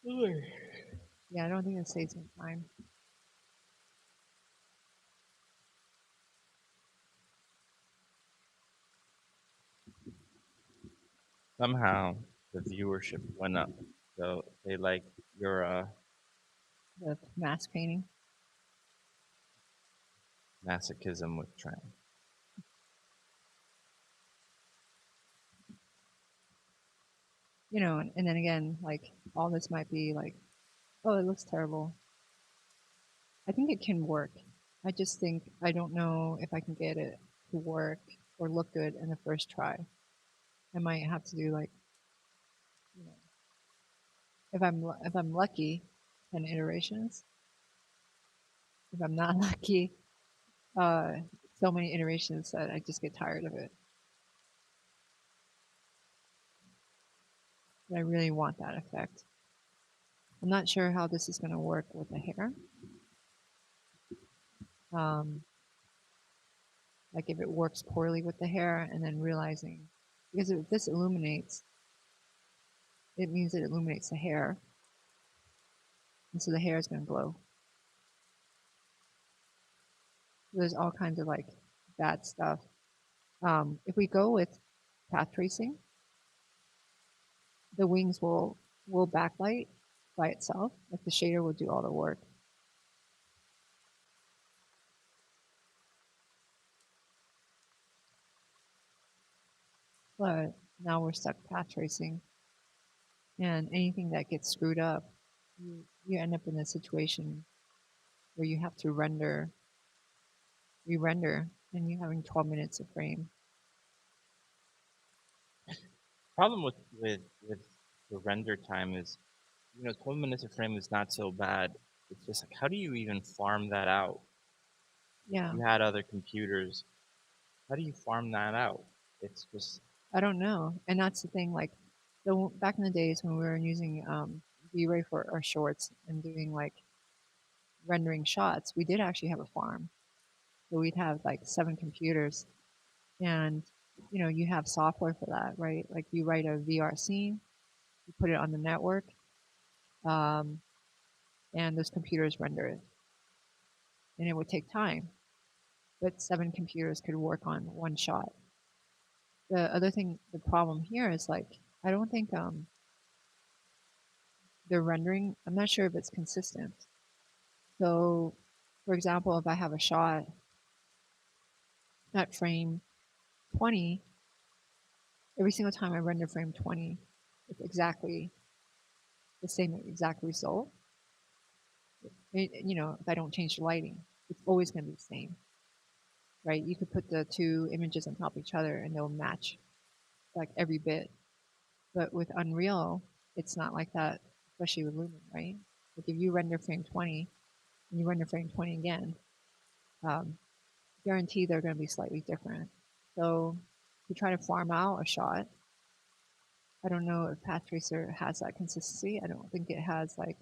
yeah, I don't think it saves me time. Somehow the viewership went up. So they like your The mask painting. masochism with Tran. You know, and then again, like all this might be like, oh, it looks terrible. I think it can work. I just think I don't know if I can get it to work or look good in the first try. I might have to do like, you know, if I'm lucky, 10 iterations. If I'm not lucky, so many iterations that I just get tired of it. But I really want that effect. I'm not sure how this is going to work with the hair. Like if it works poorly with the hair and then realizing, because if this illuminates, it means it illuminates the hair. And so the hair is going to glow. There's all kinds of like bad stuff. If we go with path tracing, the wings will backlight by itself. Like the shader will do all the work. But now we're stuck path tracing, and anything that gets screwed up, you end up in a situation where you have to re-render, and you're having 12 minutes of frame. Problem with the render time is, 12 minutes of frame is not so bad. It's just like, how do you even farm that out? Yeah, You had other computers. How do you farm that out? It's just I don't know, and that's the thing. Like, so back in the days when we were using V-Ray for our shorts and doing like rendering shots, we did actually have a farm. So we'd have like 7 computers, and you have software for that, right? Like you write a VR scene, you put it on the network, and those computers render it, and it would take time, but 7 computers could work on one shot. The other thing, the problem here is like I don't think the rendering. I'm not sure if it's consistent. So, for example, if I have a shot at frame 20, every single time I render frame 20, it's exactly the same exact result. If I don't change the lighting, it's always going to be the same, right? You could put the 2 images on top of each other and they'll match like every bit. But with Unreal, it's not like that, especially with Lumen, right? Like if you render frame 20 and you render frame 20 again, guarantee they're going to be slightly different. So to try to farm out a shot, I don't know if Path Tracer has that consistency. I don't think it has like,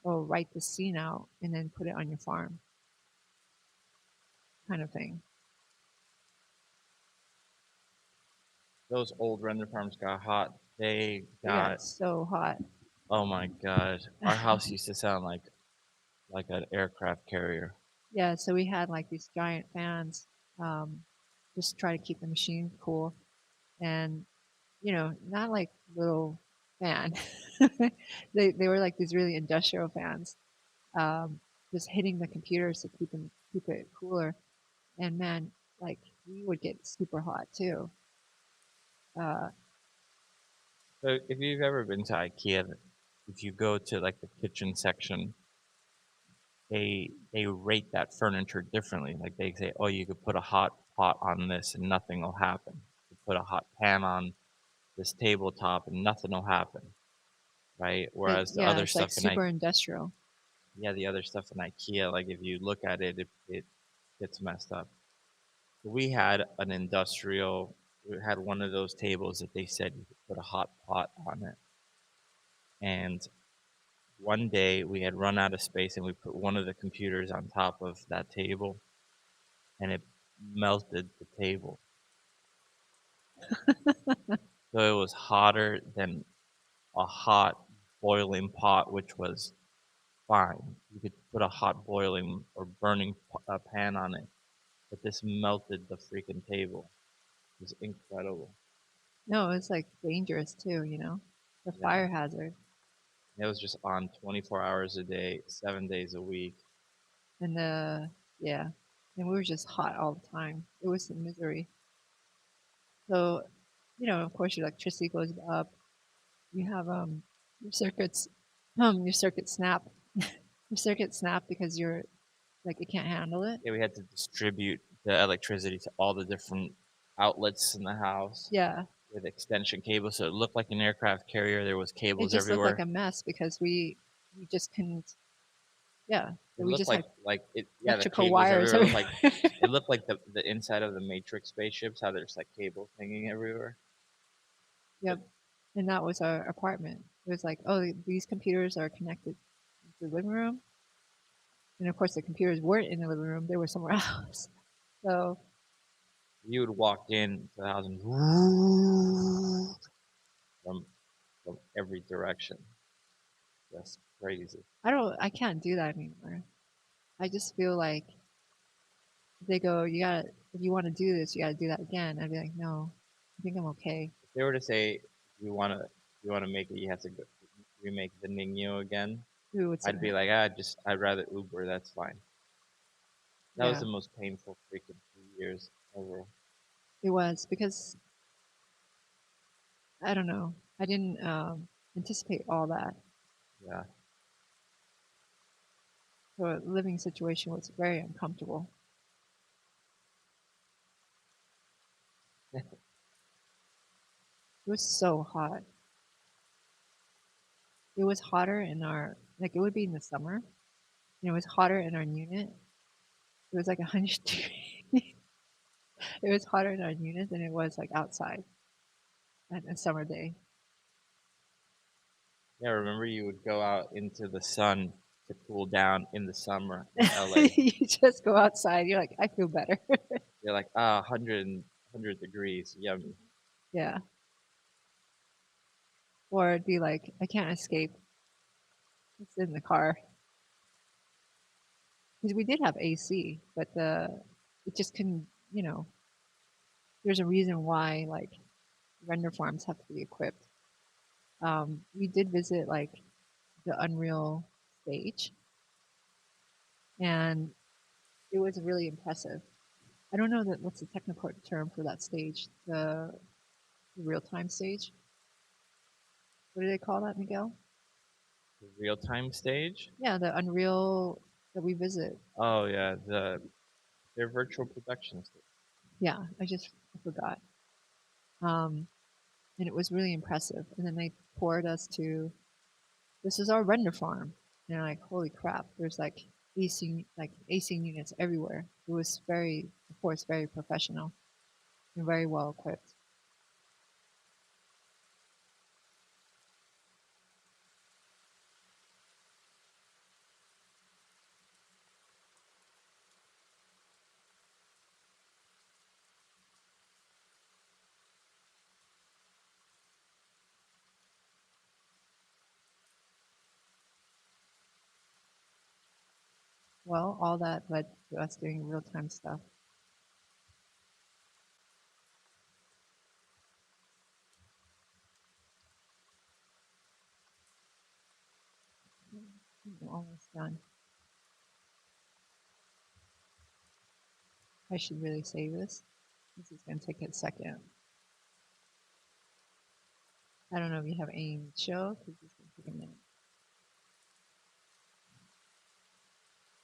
oh, write the scene out and then put it on your farm kind of thing. those old render farms got hot. They It got got, so hot. oh my god, our house used to sound like an aircraft carrier. Yeah, so we had like these giant fans, just try to keep the machine cool, and not like little fan. They were like these really industrial fans, just hitting the computers to keep it cooler. And man, like we would get super hot too. So if you've ever been to IKEA, if you go to like the kitchen section, they rate that furniture differently. Like they say, oh, you could put a hot pot on this and nothing will happen. You put a hot pan on this tabletop and nothing will happen, right? Whereas the Yeah, other it's like stuff in super industrial. the other stuff in IKEA, like if you look at it, it gets messed up. We had an industrial. We had one of those tables that they said you could put a hot pot on it, and one day we had run out of space and we put one of the computers on top of that table and it melted the table. So it was hotter than a hot boiling pot, which was fine. You could put a hot boiling or burning pan on it, but this melted the freaking table. It was incredible. No, it's like dangerous too, you know, the Yeah. fire hazard. It was just on 24 hours a day, 7 days a week. And yeah, and we were just hot all the time. It was a misery. So, you know, of course, your electricity goes up. You have your circuits snap, your circuits snap because you're like it can't handle it. Yeah, we had to distribute the electricity to all the different outlets in the house Yeah, with extension cables, so it looked like an aircraft carrier. There was it cables just everywhere. looked like a mess because we just couldn't. Yeah, It we looked just like had it. Yeah, the electrical cables wires. everywhere. It looked like the inside of the Matrix spaceships. How there's like cables hanging everywhere. Yep, and that was our apartment. It was like, oh, these computers are connected to the living room, and of course the computers weren't in the living room; they were somewhere else. So You would walk in to the house and from every direction. That's crazy. I can't do that anymore. I just feel like they go, if you want to do this, you gotta do that again. I'd be like, no, I think I'm okay. If they were to say you wanna make it, you have to go, remake the Ningyo again. Ooh, I'd be like, I'd rather Uber. That's fine. That was yeah, the most painful freaking 2 years ever. it was because I don't know. I didn't anticipate all that. Yeah. So the living situation was very uncomfortable. It was so hot. It was hotter in our it would be in the summer, and it was hotter in our unit. It was like 100 degrees. It was hotter in our unit than it was like outside on a summer day. Yeah, remember you would go out into the sun to cool down in the summer in LA. You just go outside. You're like, I feel better. You're like, 100 degrees, yummy. Yeah. Or it'd be like, I can't escape. It's in the car. Because we did have AC, but it just couldn't, there's a reason why like render farms have to be equipped. We did visit like the Unreal stage, and it was really impressive. I don't know what's the technical term for that stage, the real-time stage. What do they call that, Miguel? The real-time stage? Yeah, the Unreal that we visit. Oh yeah, their virtual production stage. Yeah, I forgot. And it was really impressive. And then they poured us to, this is our render farm. And like, holy crap, there's like AC units everywhere. It was very, of course, very professional and very well equipped. Well, all that led to us doing real-time stuff. I'm almost done. I should really save this. This is going to take a second. I don't know if you have any to show, because this is going to take a minute.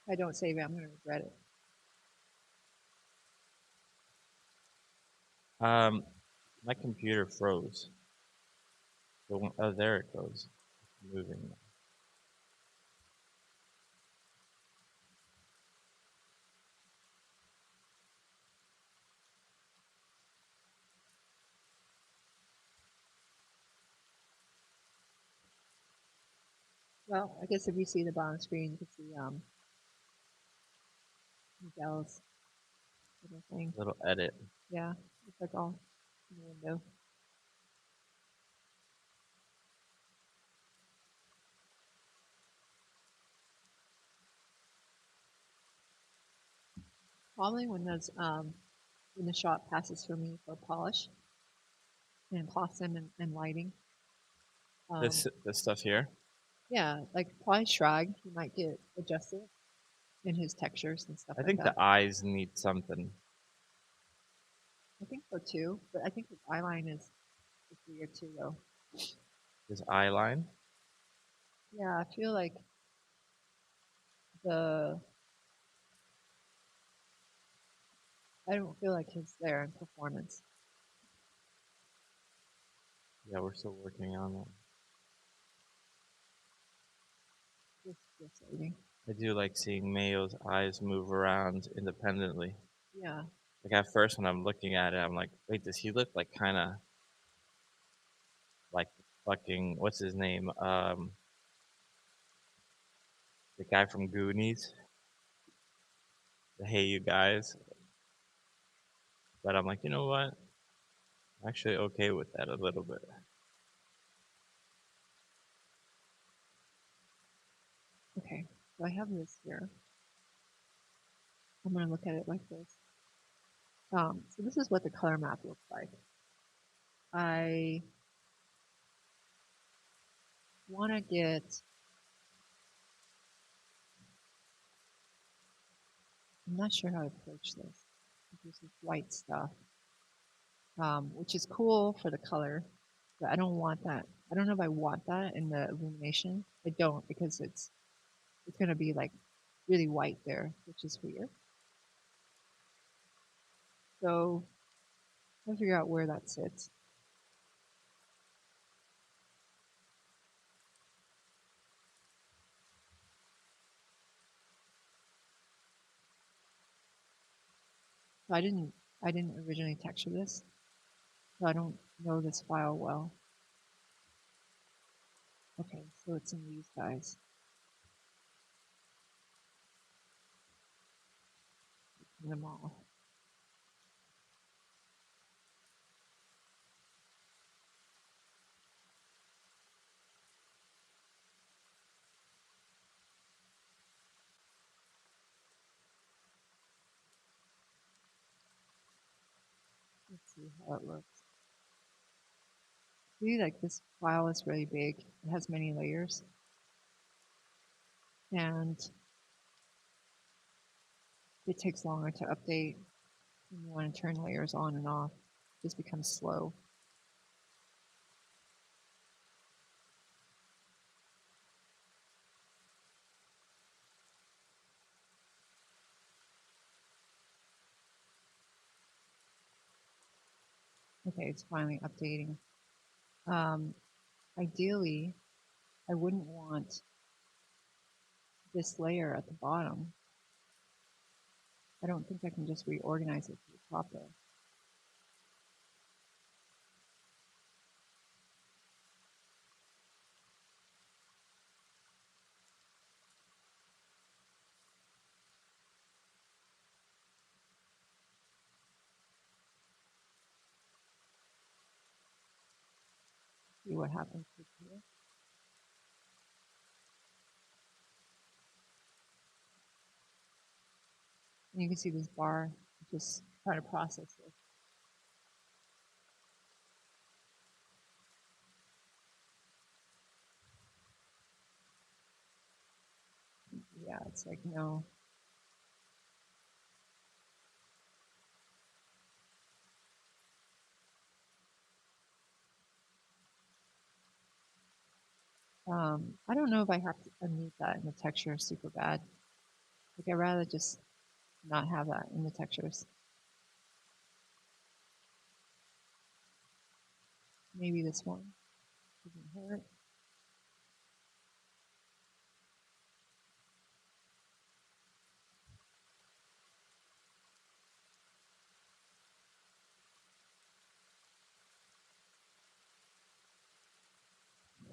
If I don't save it, I'm going to regret it. My computer froze. Oh, there it goes. It's moving. Well, I guess if you see the bottom screen, you can see Miguel's little thing. Little edit. Yeah, it's like all in the window. Probably when the shot passes for me for polish and Clausen and lighting. This stuff here. Yeah, like probably Shrag, he might get adjusted in his textures and stuff I like think that. the eyes need something. I think so too, but I think his eyeline is weird too, though. His eye line. Yeah, I feel like I don't feel like he's there in performance. Yeah, we're still working on it. Just lighting. I do like seeing Mayo's eyes move around independently. Yeah, Like at first when I'm looking at it, I'm like, wait, does he look like kind of like fucking what's his name? The guy from Goonies. The Hey You Guys. But I'm like, you know what? I'm actually okay with that a little bit. okay. So I have this here. I'm gonna look at it like this. So this is what the color map looks like. I want to get. I'm not sure how to approach this. There's this white stuff, which is cool for the color, but I don't want that. I don't know if I want that in the illumination. I don't because it's gonna be like really white there, which is weird. So I'll figure out where that sits. So I didn't originally texture this, so I don't know this file well. Okay, so it's in these guys. In them all. Let's see how it looks. See, like this file is really big. It has many layers. And it takes longer to update when you want to turn layers on and off. It just becomes slow. Okay, it's finally updating. Ideally, I wouldn't want this layer at the bottom. I don't think I can just reorganize it to the top there. See what happens with here. And you can see this bar just trying to process this. Yeah, it's like no. I don't know if I have to unmute that in the texture super bad. Like I'd rather just not have that in the textures. Maybe this one doesn't hurt.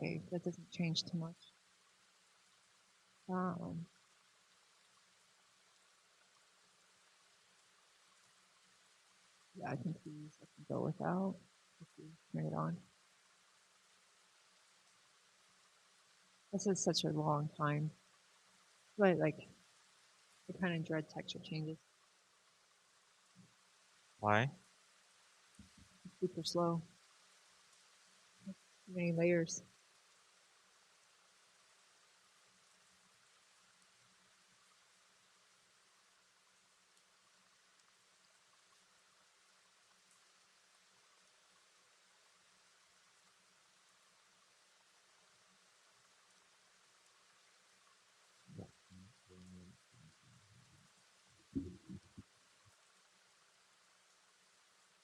Okay, that doesn't change too much. Um, yeah, I think these I can go without. Let's see, turn it on. This is such a long time. But like, I kind of dread texture changes. Why? It's super slow. Too many layers.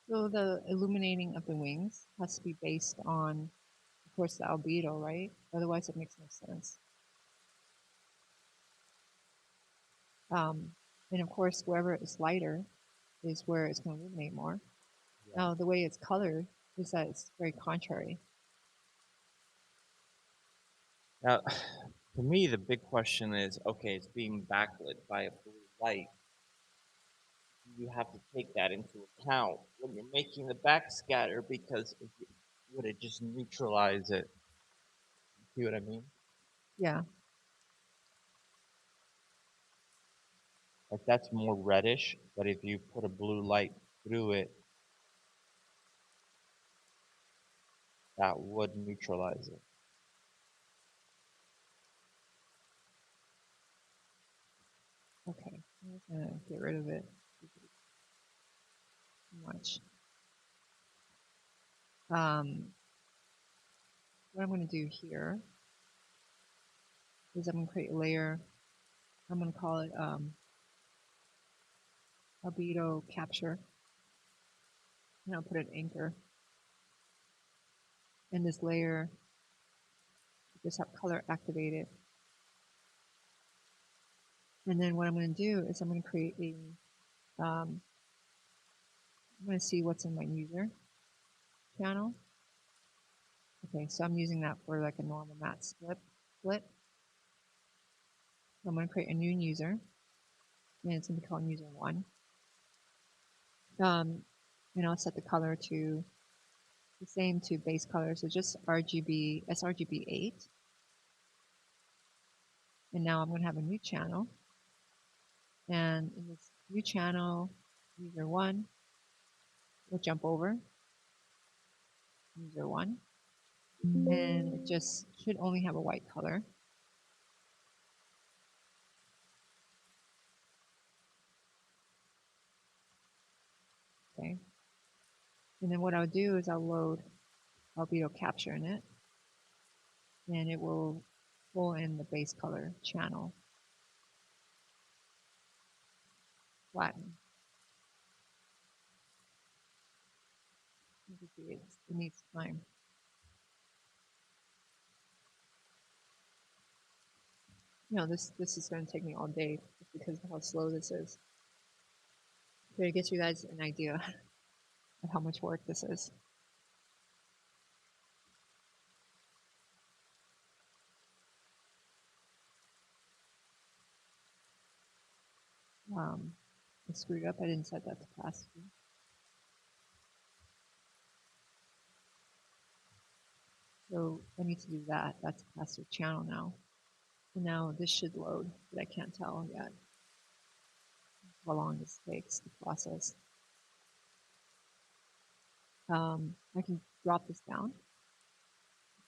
So the illuminating of the wings has to be based on, of course, the albedo, right? Otherwise, it makes no sense. And of course, wherever it's lighter is where it's going to illuminate more. Now, the way it's colored is that it's very contrary. Now, to me, the big question is, okay, it's being backlit by a blue light. You have to take that into account when you're making the backscatter, because would it just neutralize it? See what I mean? Yeah, Like that's more reddish, but if you put a blue light through it, that would neutralize it. okay. I'm just going to get rid of it. Too much. What I'm going to do here is I'm going to create a layer. I'm going to call it albedo capture. And I'll put an anchor. And this layer, just have color activated. And then what I'm going to do is I'm going to create a, I'm going to see what's in my user channel. Okay, so I'm using that for like a normal matte split. So I'm going to create a new user, and it's going to be called user 1. And I'll set the color to the same to base color, so just RGB, sRGB 8. And now I'm going to have a new channel. And in this new channel, user 1, we'll jump over user 1. And it just should only have a white color. Okay. And then what I'll do is I'll load albedo capture in it, and it will pull in the base color channel. Flatten. You can see it needs time. You know, this is going to take me all day just because of how slow this is. But it gives you guys an idea of how much work this is. I screwed up. I didn't set that to opacity. So I need to do that. That's a faster channel now. And now this should load, but I can't tell yet how long this takes to process. I can drop this down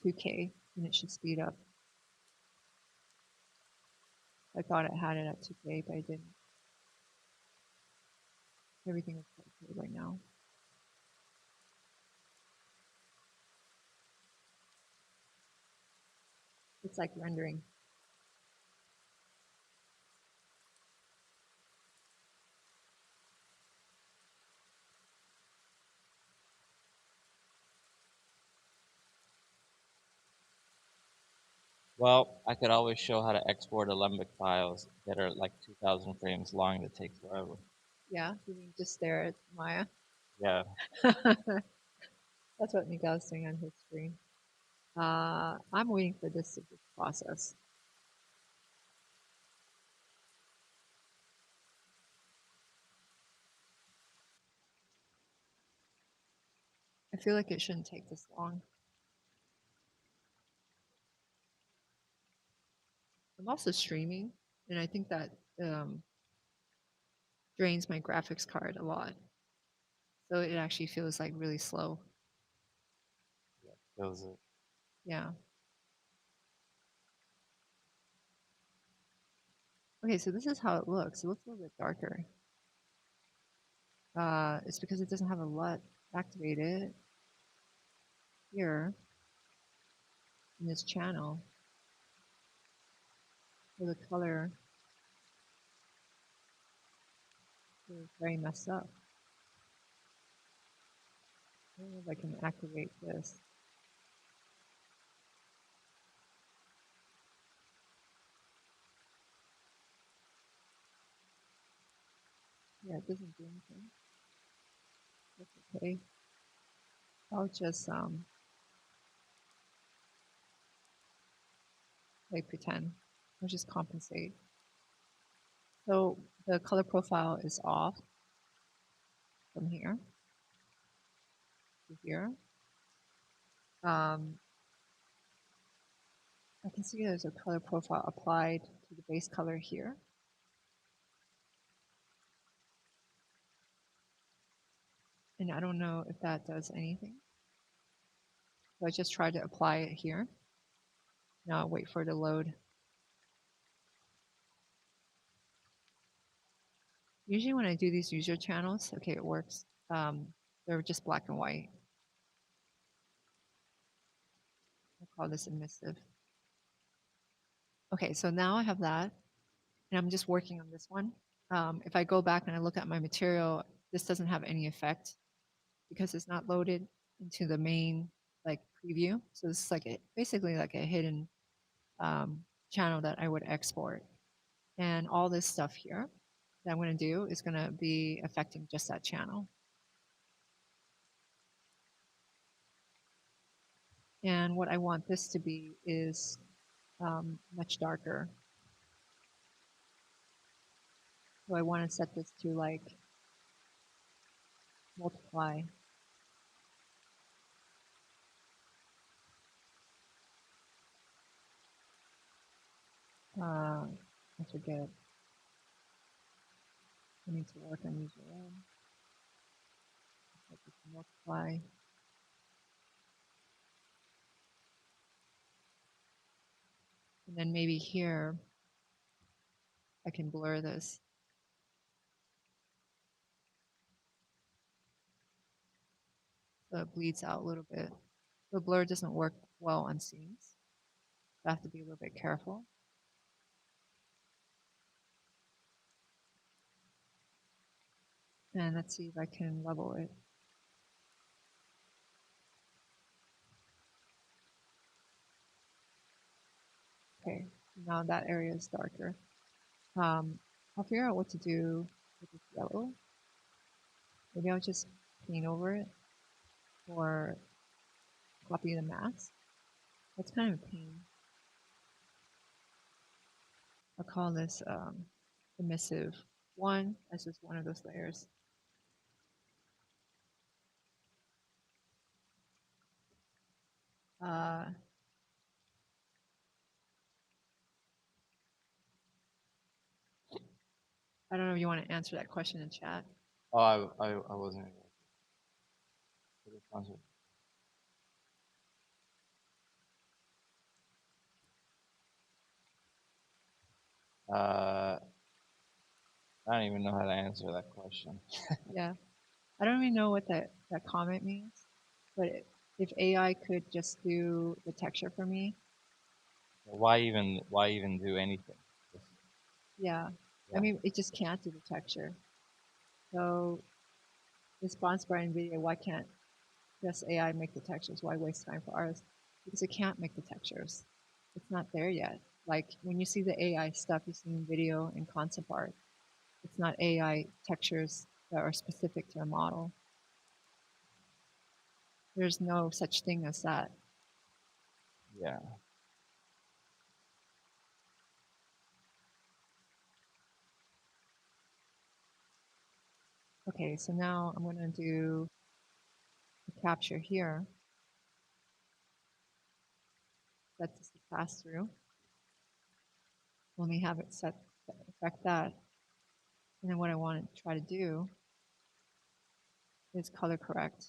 to 2K and it should speed up. I thought it had it at 2K, but I didn't. Everything is 4K right now. It's like rendering. Well, I could always show how to export Alembic files that are like 2,000 frames long that take forever. Yeah, you can just stare at Maya. Yeah. That's what Miguel's doing on his screen. I'm waiting for this to just process. feel like it shouldn't take this long. I'm also streaming, and I think that drains my graphics card a lot. So it actually feels like really slow. Feels it. Yeah. Okay, so this is how it looks. It looks a little bit darker. It's because it doesn't have a LUT activated here in this channel. So the color is very messed up. I don't know if I can activate this. Yeah, it doesn't do anything. That's okay. I'll just like pretend. I'll just compensate. So the color profile is off from here to here. I can see there's a color profile applied to the base color here. And I don't know if that does anything. So I just tried to apply it here. Now I'll wait for it to load. Usually when I do these user channels, okay, it works. They're just black and white. I'll call this emissive. Okay, so now I have that, and I'm just working on this one. If I go back and I look at my material, this doesn't have any effect because it's not loaded into the main like preview. So this is like basically like a hidden channel that I would export. And all this stuff here that I'm going to do is going to be affecting just that channel. And what I want this to be is much darker. So I want to set this to like multiply. I forget. I need to work on user one. Set this to multiply. And then maybe here, I can blur this. So it bleeds out a little bit. The blur doesn't work well on scenes. I have to be a little bit careful. And let's see if I can level it. Okay, now that area is darker. I'll figure out what to do with this yellow. Maybe I'll just paint over it or copy the mask. That's kind of a pain. I'll call this emissive 1 as just one of those layers. I don't know if you want to answer that question in chat. Oh, I wasn't. I don't even know how to answer that question. Yeah, I don't even know what that comment means, but if AI could just do the texture for me, Why even do anything? yeah. Yeah. I mean, it just can't do the texture. So response by NVIDIA, why can't just AI make the textures? Why waste time for artists? Because it can't make the textures. It's not there yet. Like when you see the AI stuff you see in video and concept art, it's not AI textures that are specific to a model. There's no such thing as that. Yeah. Okay, so now I'm going to do a capture here. Set this to pass through. Let me have it set to affect that. And then what I want to try to do is color correct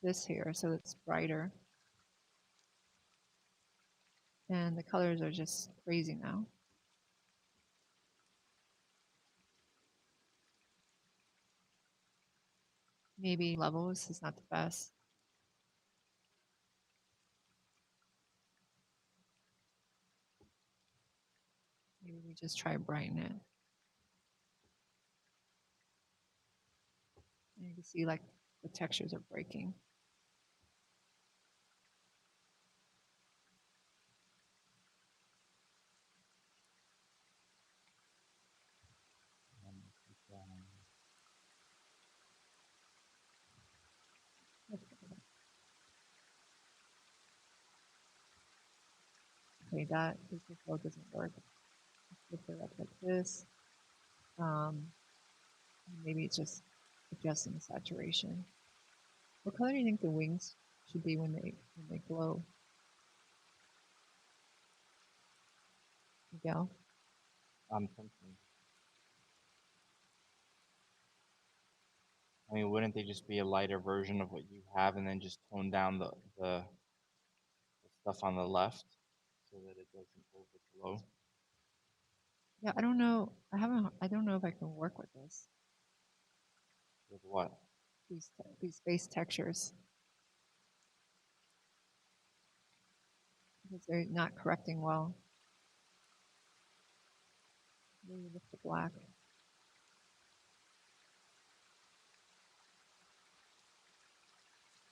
this here so it's brighter. And the colors are just crazy now. Maybe levels is not the best. Maybe we just try brighten it. And you can see like the textures are breaking. Okay, that visual flow doesn't work. Let's flip it up like this. Maybe it's just adjusting the saturation. What color do you think the wings should be when they glow? Miguel? I'm thinking. I mean, wouldn't they just be a lighter version of what you have, and then just tone down the stuff on the left so that it doesn't overglow? Yeah, I don't know. I don't know if I can work with this. With what? These base textures. Because they're not correcting well. Maybe lift the black.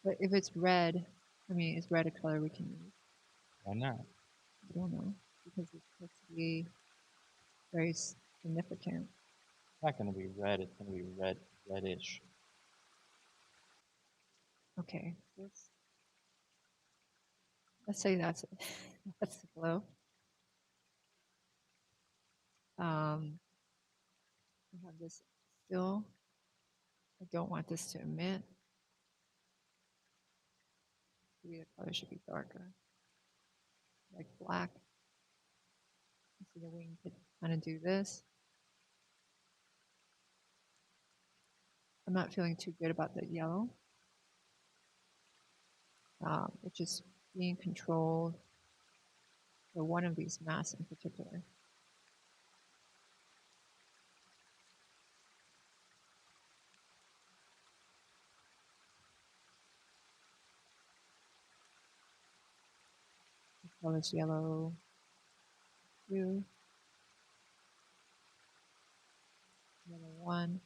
But if it's red, I mean, is red a color we can use? Why not? I don't know. Because it's supposed to be very significant. It's not going to be red. It's going to be reddish. Okay, let's say that's that's the glow. We have this still. I don't want this to emit. Maybe the color should be darker, like black. You see the wing could kind of do this. I'm not feeling too good about the yellow. It's just being controlled for one of these masks in particular. The color's yellow, blue, yellow one.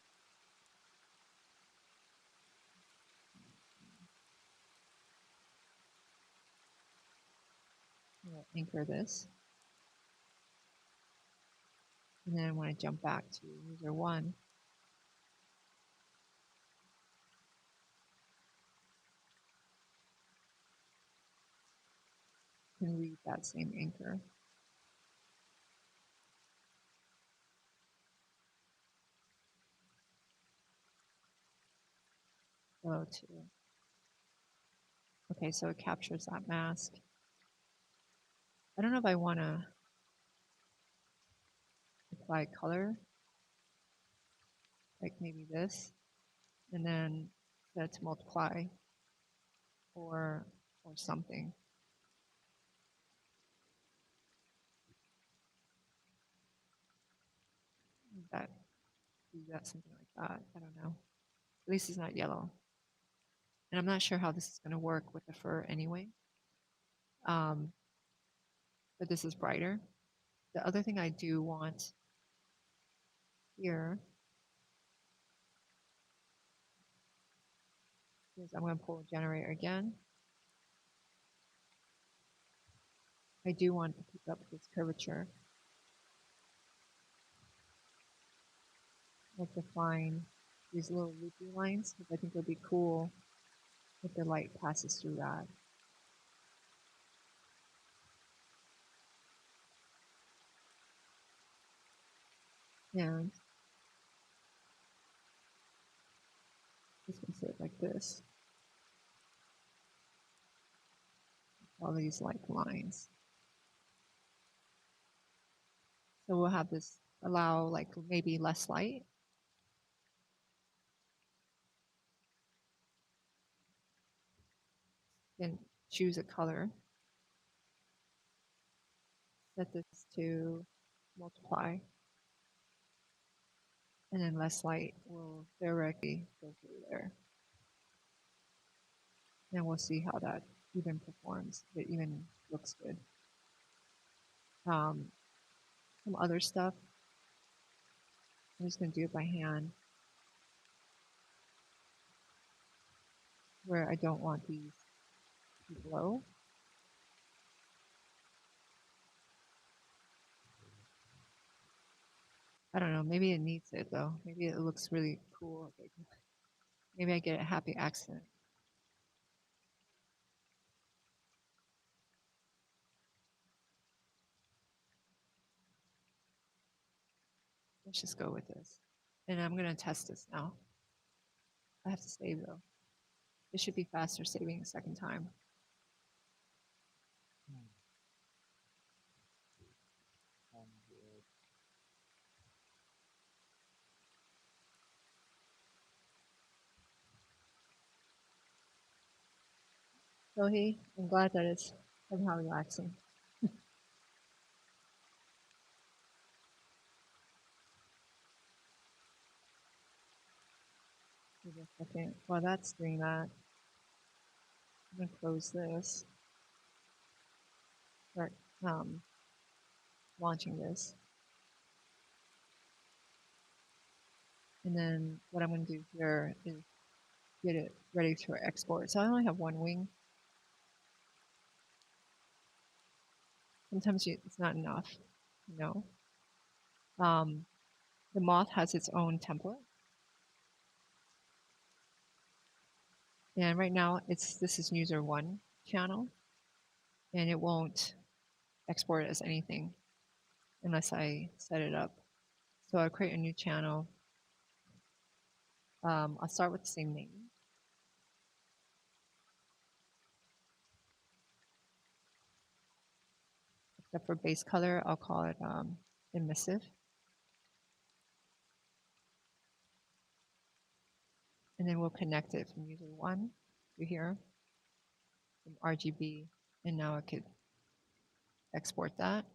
I'm gonna anchor this. And then when I jump back to user one, I can read that same anchor. Go to, okay, so it captures that mask. I don't know if I want to apply color, like maybe this, and then set it to multiply or something. That do that something like that. I don't know. At least it's not yellow. And I'm not sure how this is going to work with the fur anyway. But this is brighter. The other thing I do want here is I'm going to pull a generator again. I do want to pick up this curvature. Like define these little loopy lines because I think it would be cool if the light passes through that. And This can sit like this. All these like lines. So we'll have this allow like maybe less light. Then choose a color. Set this to multiply. And then less light will directly go through there. And we'll see how that even performs. If it even looks good. Some other stuff. I'm just going to do it by hand. Where I don't want these to glow. I don't know. Maybe it needs it though. Maybe it looks really cool. Maybe I get a happy accident. Let's just go with this. And I'm going to test this now. I have to save though. It should be faster saving a second time. So I'm glad that it's somehow relaxing. Give it a second. While that's doing that, I'm going to close this. Start launching this. And then what I'm going to do here is get it ready for export. So I only have one wing. Sometimes it's not enough, you know. The moth has its own template. And right now this is user 1 channel. And it won't export as anything unless I set it up. So I'll create a new channel. I'll start with the same name. Except for base color, I'll call it emissive. And then we'll connect it from user 1 to here, from RGB. And now I could export that.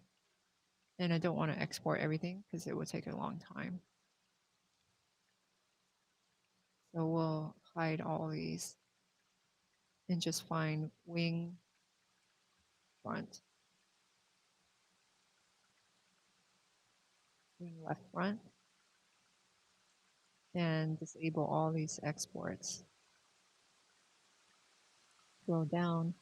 And I don't want to export everything because it will take a long time. So we'll hide all these and just find wing front, wing left front, and disable all these exports. Scroll down.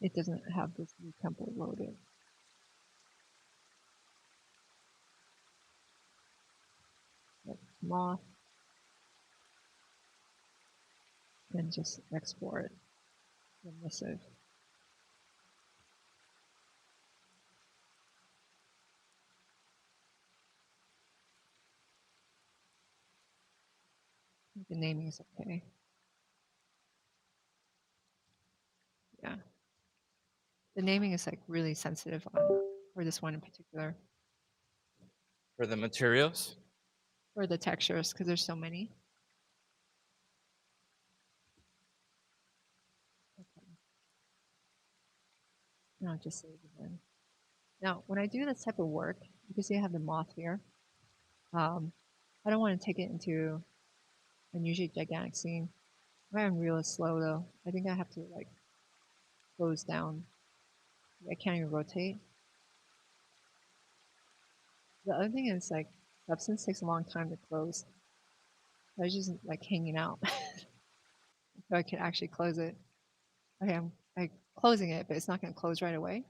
It doesn't have this new template loaded. Like moth. And just export emissive. The naming is okay. Yeah. The naming is like really sensitive for this one in particular. For the materials? For the textures, because there's so many. Okay. And I'll just save again. Now, when I do this type of work, you can see I have the moth here. I don't want to take it into a usually gigantic scene. My Unreal is slow though. I think I have to like close down. I can't even rotate. The other thing is like Substance takes a long time to close. I was just like hanging out. So I can actually close it. Okay, I'm closing it, but it's not going to close right away.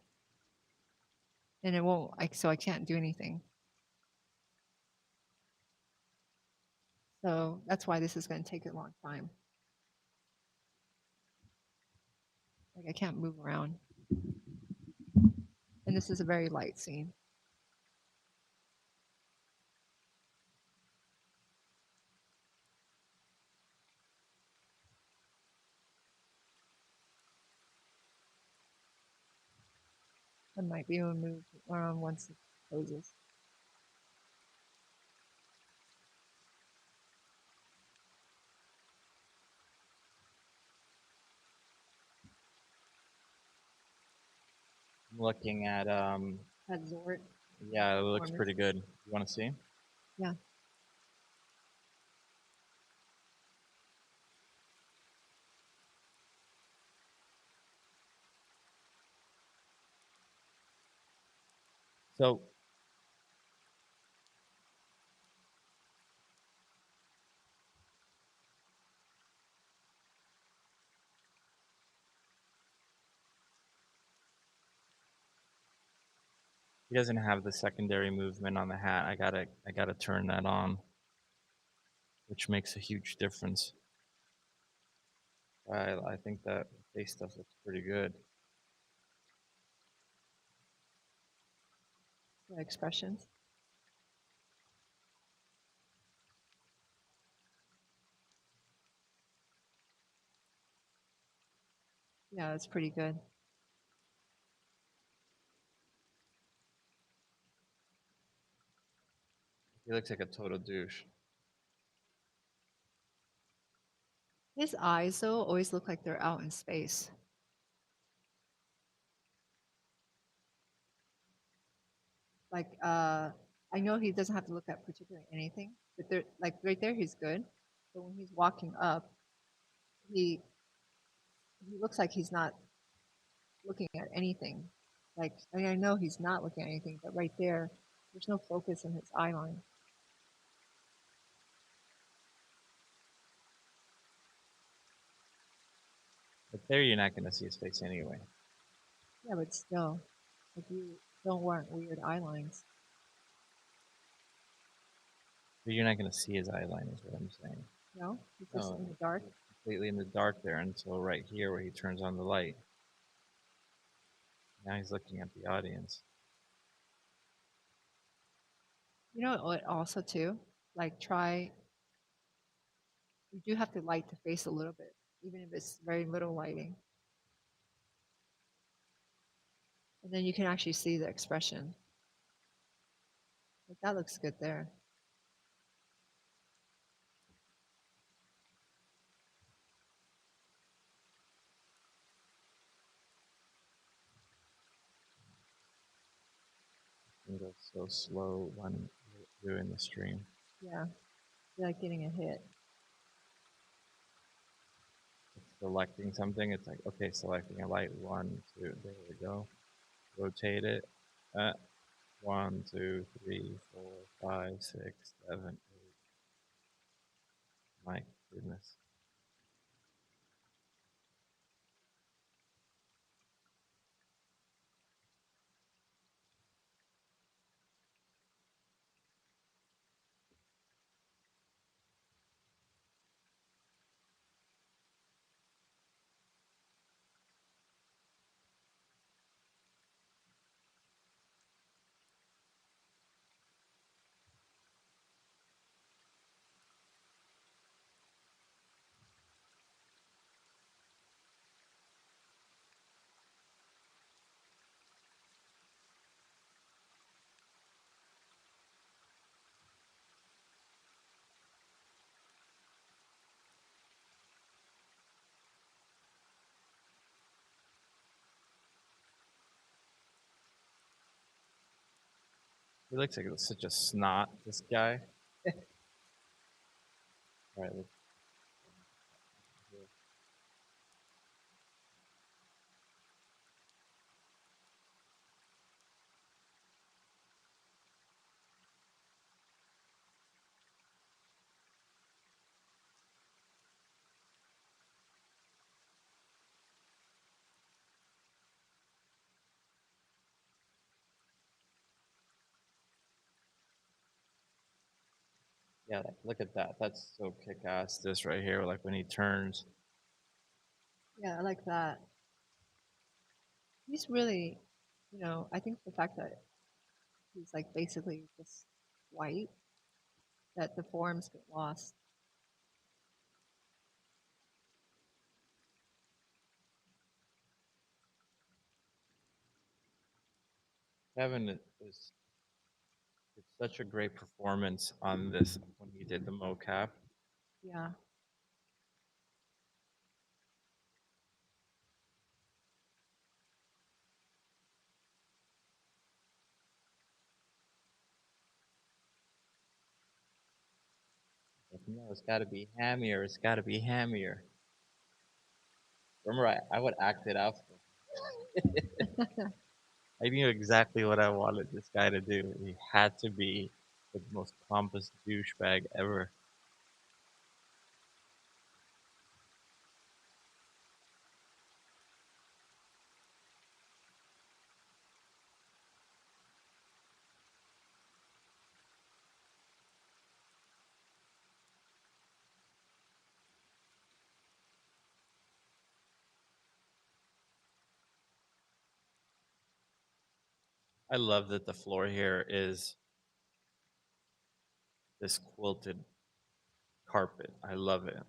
And it won't, so I can't do anything. So that's why this is going to take a long time. Like I can't move around. And this is a very light scene. It might be removed once it closes. I'm looking at That Zort. yeah, it looks Performance. pretty good. You want to see? Yeah. So he doesn't have the secondary movement on the hat. I gotta turn that on, which makes a huge difference. I think that face stuff looks pretty good. The expressions. Yeah, it's pretty good. He looks like a total douche. His eyes, though, always look like they're out in space. Like, I know he doesn't have to look at particularly anything, but they're like right there, he's good. But when he's walking up, he looks like he's not looking at anything. Like, I know he's not looking at anything, but right there, there's no focus in his eye line. But there, you're not gonna see his face anyway. Yeah, but still, like you don't want weird eye lines. But you're not gonna see his eye line, is what I'm saying. No, he's just No, in the dark. completely in the dark there until right here where he turns on the light. Now he's looking at the audience. You know what? Also, too, like try. You do have to light the face a little bit, even if it's very little lighting. And then you can actually see the expression. Like that looks good there. It goes so slow when you're doing the stream. Yeah, you're like getting a hit. It's selecting something. It's like, okay, selecting a light. 1, 2, there we go. Rotate it. 1, 2, 3, 4, 5, 6, 7, 8. My goodness. He looks like such a snot, this guy. All right, let's. Yeah, like, look at that. That's so kick-ass. This right here, like when he turns. Yeah, I like that. He's really, I think the fact that he's like basically just white, that the forms get lost. Kevin did such a great performance on this when he did the mocap. Yeah. Like, no, it's got to be hammier. It's got to be hammier. Remember, I would act it out. I knew exactly what I wanted this guy to do. He had to be the most pompous douchebag ever. I love that the floor here is this quilted carpet. I love it.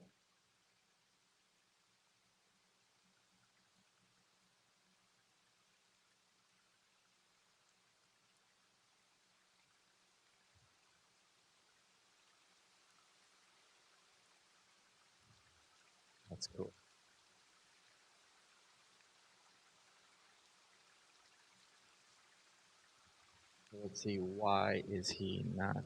That's cool. So let's see, why is he not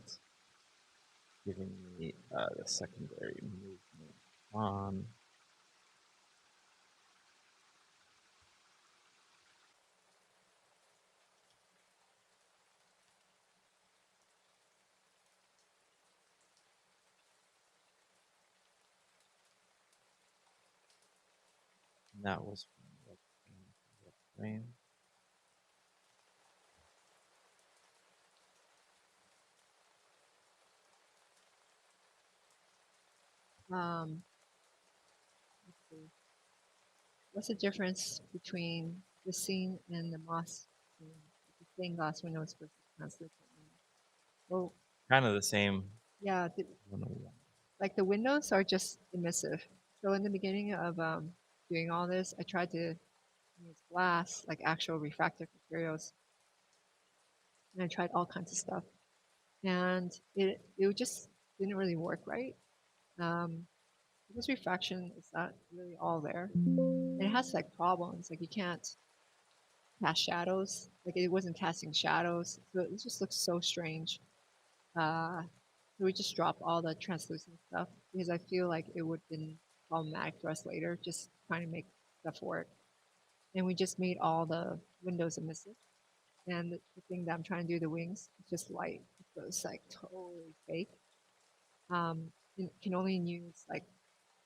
giving me the secondary movement on? That was what frame. Let's see. What's the difference between the scene and the moss scene? The stained glass windows versus translucent windows. Well, Kind of the same. yeah, 101. like the windows are just emissive. So in the beginning of doing all this, I tried to use glass, like actual refractive materials, and I tried all kinds of stuff, and it just didn't really work right. Because refraction is not really all there, and it has like problems. Like you can't cast shadows. Like it wasn't casting shadows, so it just looks so strange. So we just dropped all the translucent stuff because I feel like it would have been problematic for us later, just trying to make stuff work. And we just made all the windows emissive. And the thing that I'm trying to do, the wings, it's just light. So it's like totally fake. You can only use like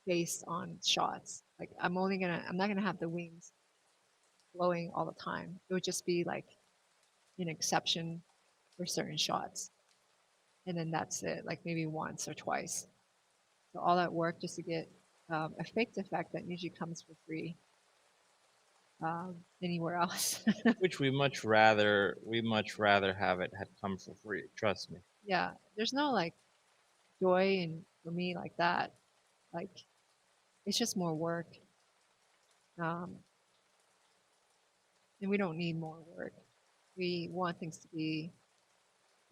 based on shots. Like I'm not gonna have the wings glowing all the time. It would just be like an exception for certain shots. And then that's it, like maybe once or twice. So all that work just to get a faked effect that usually comes for free anywhere else. Which we much rather have it had come for free. Trust me. Yeah, there's no like joy in for me like that. Like it's just more work, um, and we don't need more work. We want things to be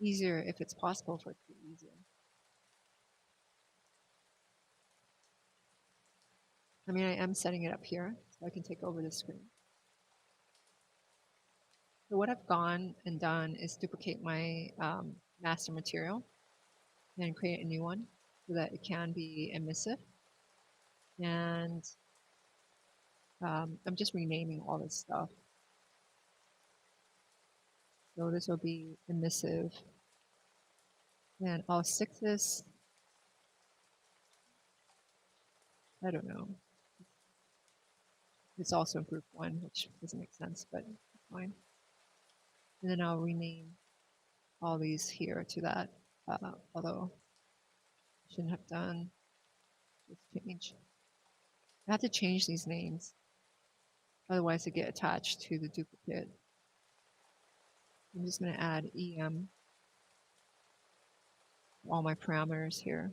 easier if it's possible for it to be easier. I mean, I am setting it up here so I can take over the screen. So what I've gone and done is duplicate my master material and create a new one so that it can be emissive. And I'm just renaming all this stuff. So this will be emissive. And I'll stick this, I don't know. It's also in group one, which doesn't make sense, but it's fine. And then I'll rename all these here to that, although I shouldn't have done this change. I have to change these names, otherwise they get attached to the duplicate. I'm just going to add EM to all my parameters here.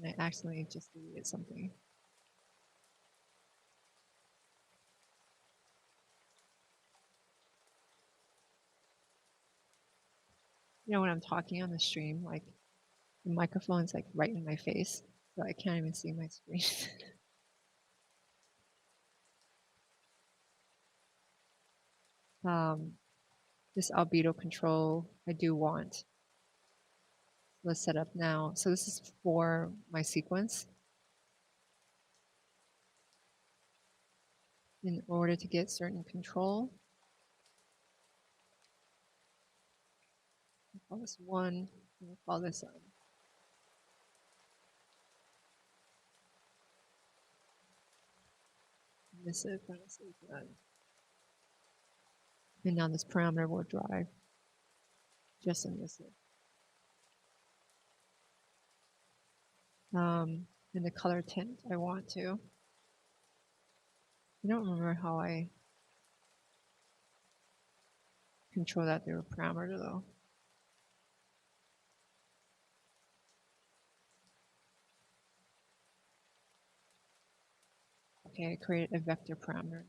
And I accidentally just deleted something. You know, when I'm talking on the stream, like the microphone's like right in my face, so I can't even see my screen. This albedo control I do want. Let's set up now. So this is for my sequence. In order to get certain control, we'll call this 1, we'll call this emissive, and now this parameter will drive just emissive. And the color tint I want to. I don't remember how I control that through a parameter though. Okay, I created a vector parameter.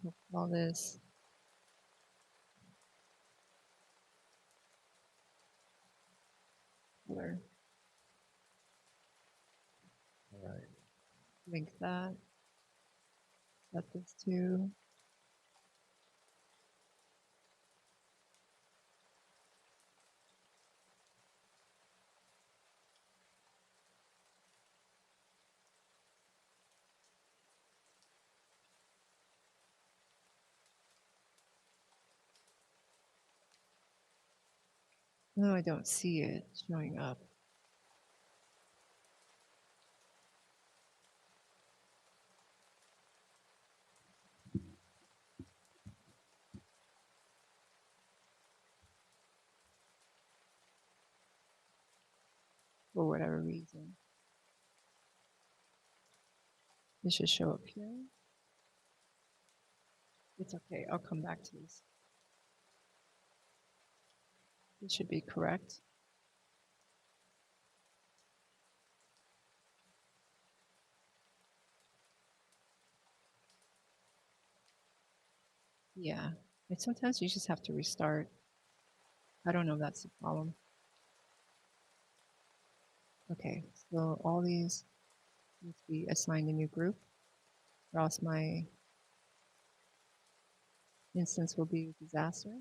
We'll call this color. All right. Link that. Set this to. No, I don't see it showing up. For whatever reason. It should show up here. It's okay, I'll come back to this. It should be correct. Yeah, and sometimes you just have to restart. I don't know if that's the problem. Okay, so all these need to be assigned a new group, or else my instance will be a disaster.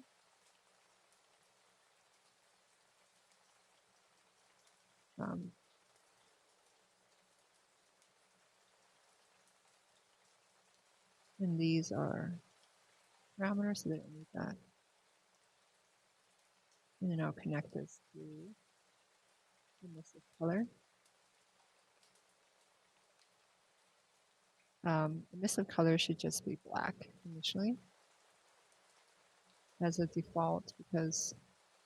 And these are parameters, so they don't need that. And then I'll connect this to emissive color. Emissive color should just be black initially as a default because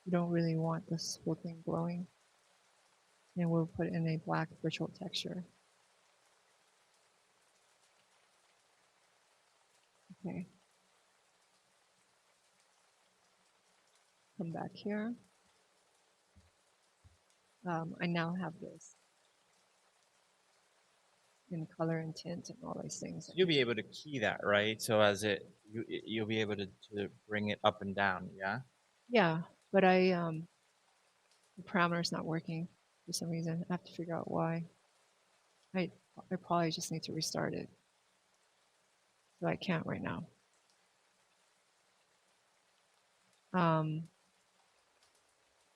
you don't really want this whole thing glowing. And we'll put in a black virtual texture. Okay. Come back here. I now have this in color and tint and all these things. You'll be able to key that, right? So as you'll be able to bring it up and down, yeah? Yeah, but the parameter's not working for some reason. I have to figure out why. I probably just need to restart it. So I can't right now.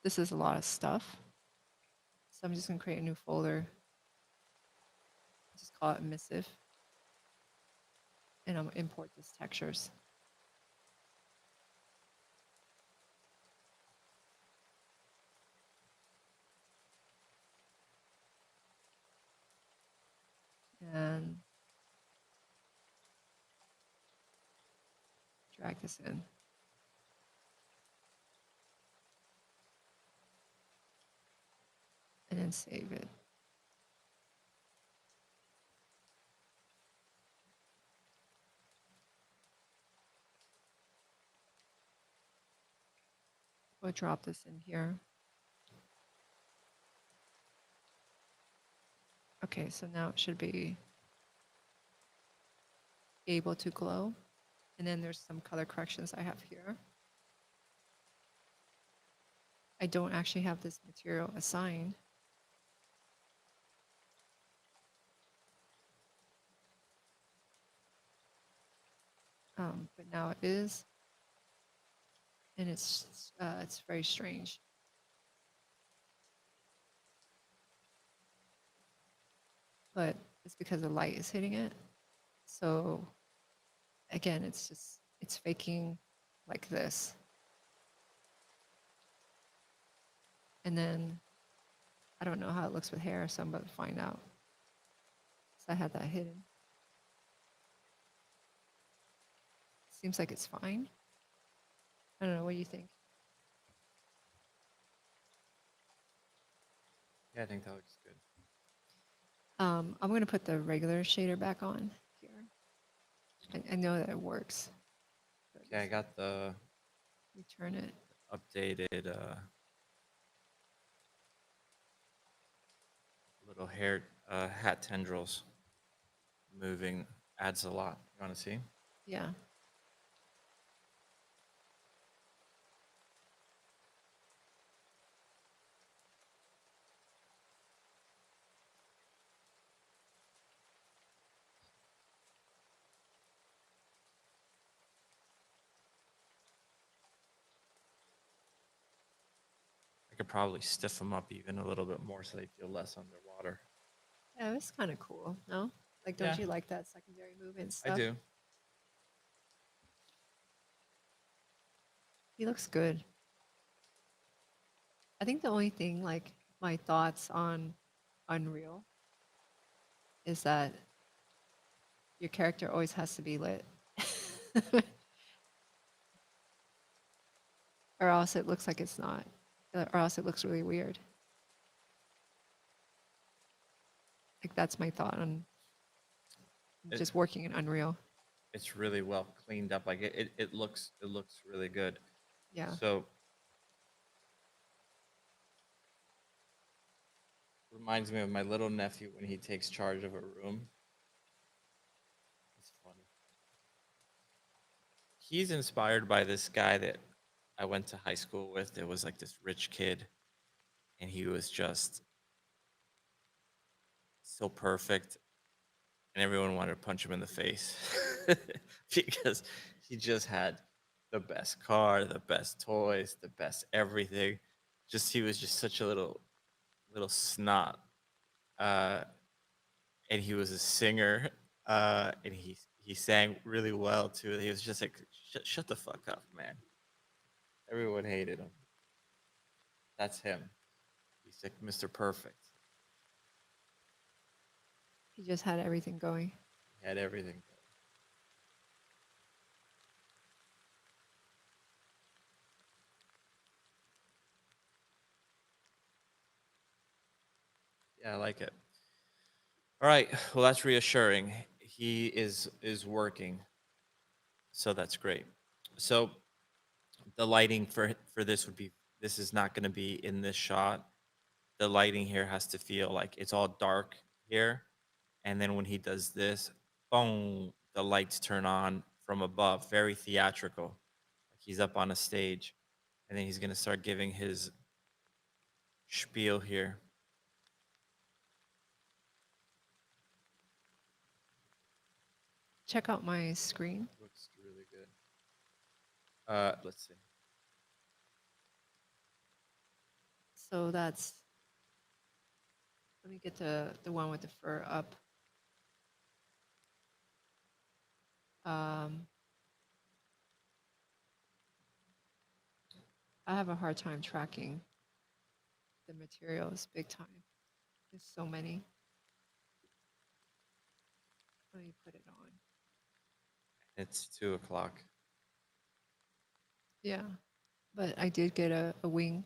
This is a lot of stuff. So I'm just gonna create a new folder. Just call it emissive. And I'm gonna import these textures. And drag this in. And then save it. We'll drop this in here. Okay, so now it should be able to glow. And then there's some color corrections I have here. I don't actually have this material assigned. But now it is. And it's very strange. But it's because the light is hitting it. So again, it's faking like this. And then I don't know how it looks with hair, so I'm about to find out. So I had that hidden. Seems like it's fine. I don't know, what do you think? Yeah, I think that looks good. I'm gonna put the regular shader back on here. I know that it works. But Okay, I got the return it. updated little hair hat tendrils moving. Adds a lot. You want to see? Yeah. I could probably stiff them up even a little bit more so they feel less underwater. Yeah, it's kind of cool, no? Like, don't Yeah. you like that secondary movement I stuff? do. He looks good. I think the only thing, like, my thoughts on Unreal is that your character always has to be lit. Or else it looks like it's not. Or else it looks really weird. Like, that's my thought on It- just working in Unreal. It's really well cleaned up. Like it looks really good. Yeah. So reminds me of my little nephew when he takes charge of a room. It's funny. He's inspired by this guy that I went to high school with. It was like this rich kid, and he was just so perfect, and everyone wanted to punch him in the face because he just had the best car, the best toys, the best everything. Just he was just such a little snot. Uh, and he was a singer, and he sang really well too. He was just like, shut the fuck up, man. Everyone hated him. That's him. He's like Mr. Perfect. He just had everything going. He had everything. Yeah, I like it. All right. Well, that's reassuring. He is working, so that's great. So the lighting for this would be, this is not going to be in this shot. The lighting here has to feel like it's all dark here, and then when he does this, boom, the lights turn on from above, very theatrical, like he's up on a stage, and then he's going to start giving his spiel here. Check out my screen. Looks really good. Let's see. So that's, let me get the one with the fur up. I have a hard time tracking the materials big time. There's so many. Let me put it on. It's 2:00. Yeah, but I did get a wing.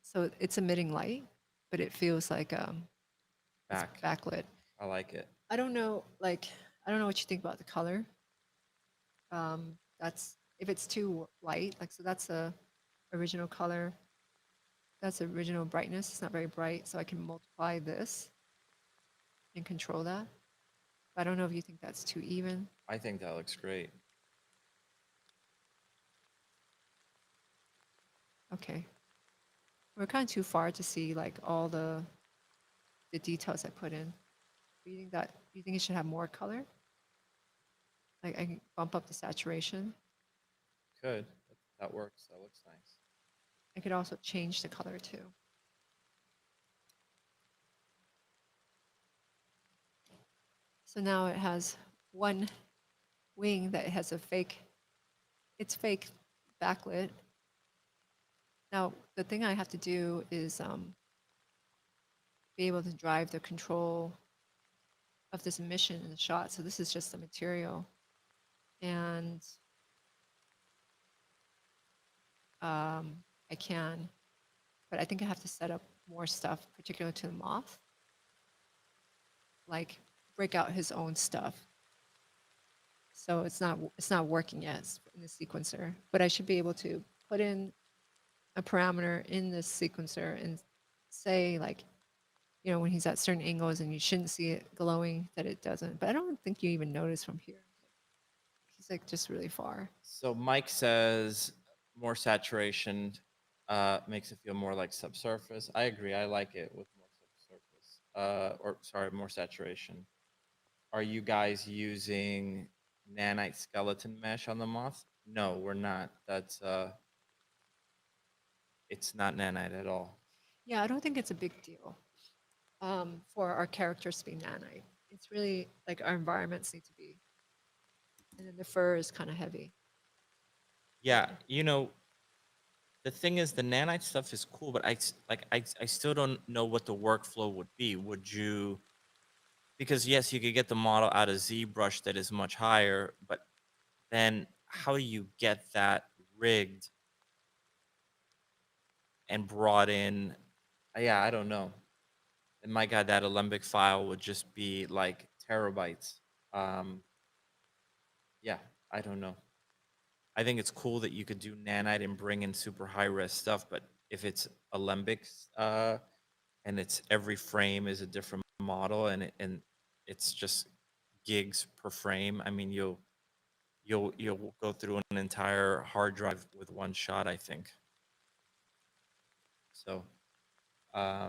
So it's emitting light, but it feels like it's backlit. I like it. I don't know, like, I don't know what you think about the color. That's, if it's too light, like, so that's a original color. That's original brightness. It's not very bright, so I can multiply this and control that. I don't know if you think that's too even. I think that looks great. Okay. We're kind of too far to see like all the details I put in. Do you think it should have more color? Like I can bump up the saturation. Could. That works. That looks nice. I could also change the color too. So now it has one wing that has it's fake backlit. Now, the thing I have to do is be able to drive the control of this emission in the shot. So this is just the material. And I can, but I think I have to set up more stuff, particular to the moth. Like break out his own stuff. So it's not working yet in the sequencer, but I should be able to put in a parameter in this sequencer and say like, you know, when he's at certain angles and you shouldn't see it glowing, that it doesn't. But I don't think you even notice from here. He's like just really far. So Mike says more saturation makes it feel more like subsurface. I agree. I like it with more subsurface. Or sorry, more saturation. Are you guys using nanite skeleton mesh on the moth? No, we're not. That's it's not nanite at all. Yeah, I don't think it's a big deal for our characters to be nanite. It's really like our environments need to be. And then the fur is kind of heavy. Yeah, you know, the thing is the nanite stuff is cool, but I still don't know what the workflow would be. Would you, because yes, you could get the model out of ZBrush that is much higher, but then how do you get that rigged and brought in? Yeah, I don't know. And my God, that Alembic file would just be like terabytes. Yeah, I don't know. I think it's cool that you could do nanite and bring in super high res stuff, but if it's Alembics, and it's every frame is a different model, and it's just gigs per frame. I mean, you'll go through an entire hard drive with one shot, I think. So, yeah,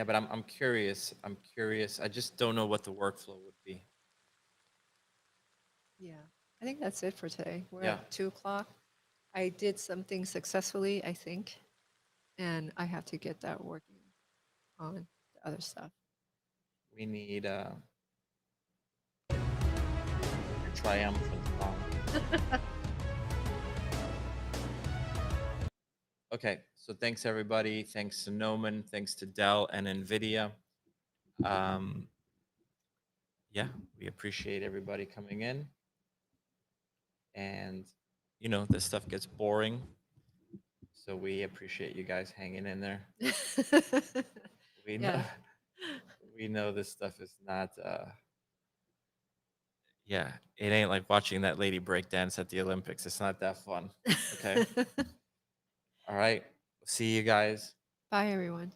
but I'm curious. I'm curious. I just don't know what the workflow would be. Yeah, I think that's it for today. We're Yeah. at 2:00. I did something successfully, I think, and I have to get that working on the other stuff. We need your triumphant song. Okay, so thanks everybody. Thanks to Gnomon. Thanks to Dell and NVIDIA. Yeah, we appreciate everybody coming in. And, you know, this stuff gets boring. So we appreciate you guys hanging in there. We know, Yeah. we know this stuff is not, yeah, it ain't like watching that lady break dance at the Olympics. It's not that fun. Okay. All right. See you guys. Bye, everyone.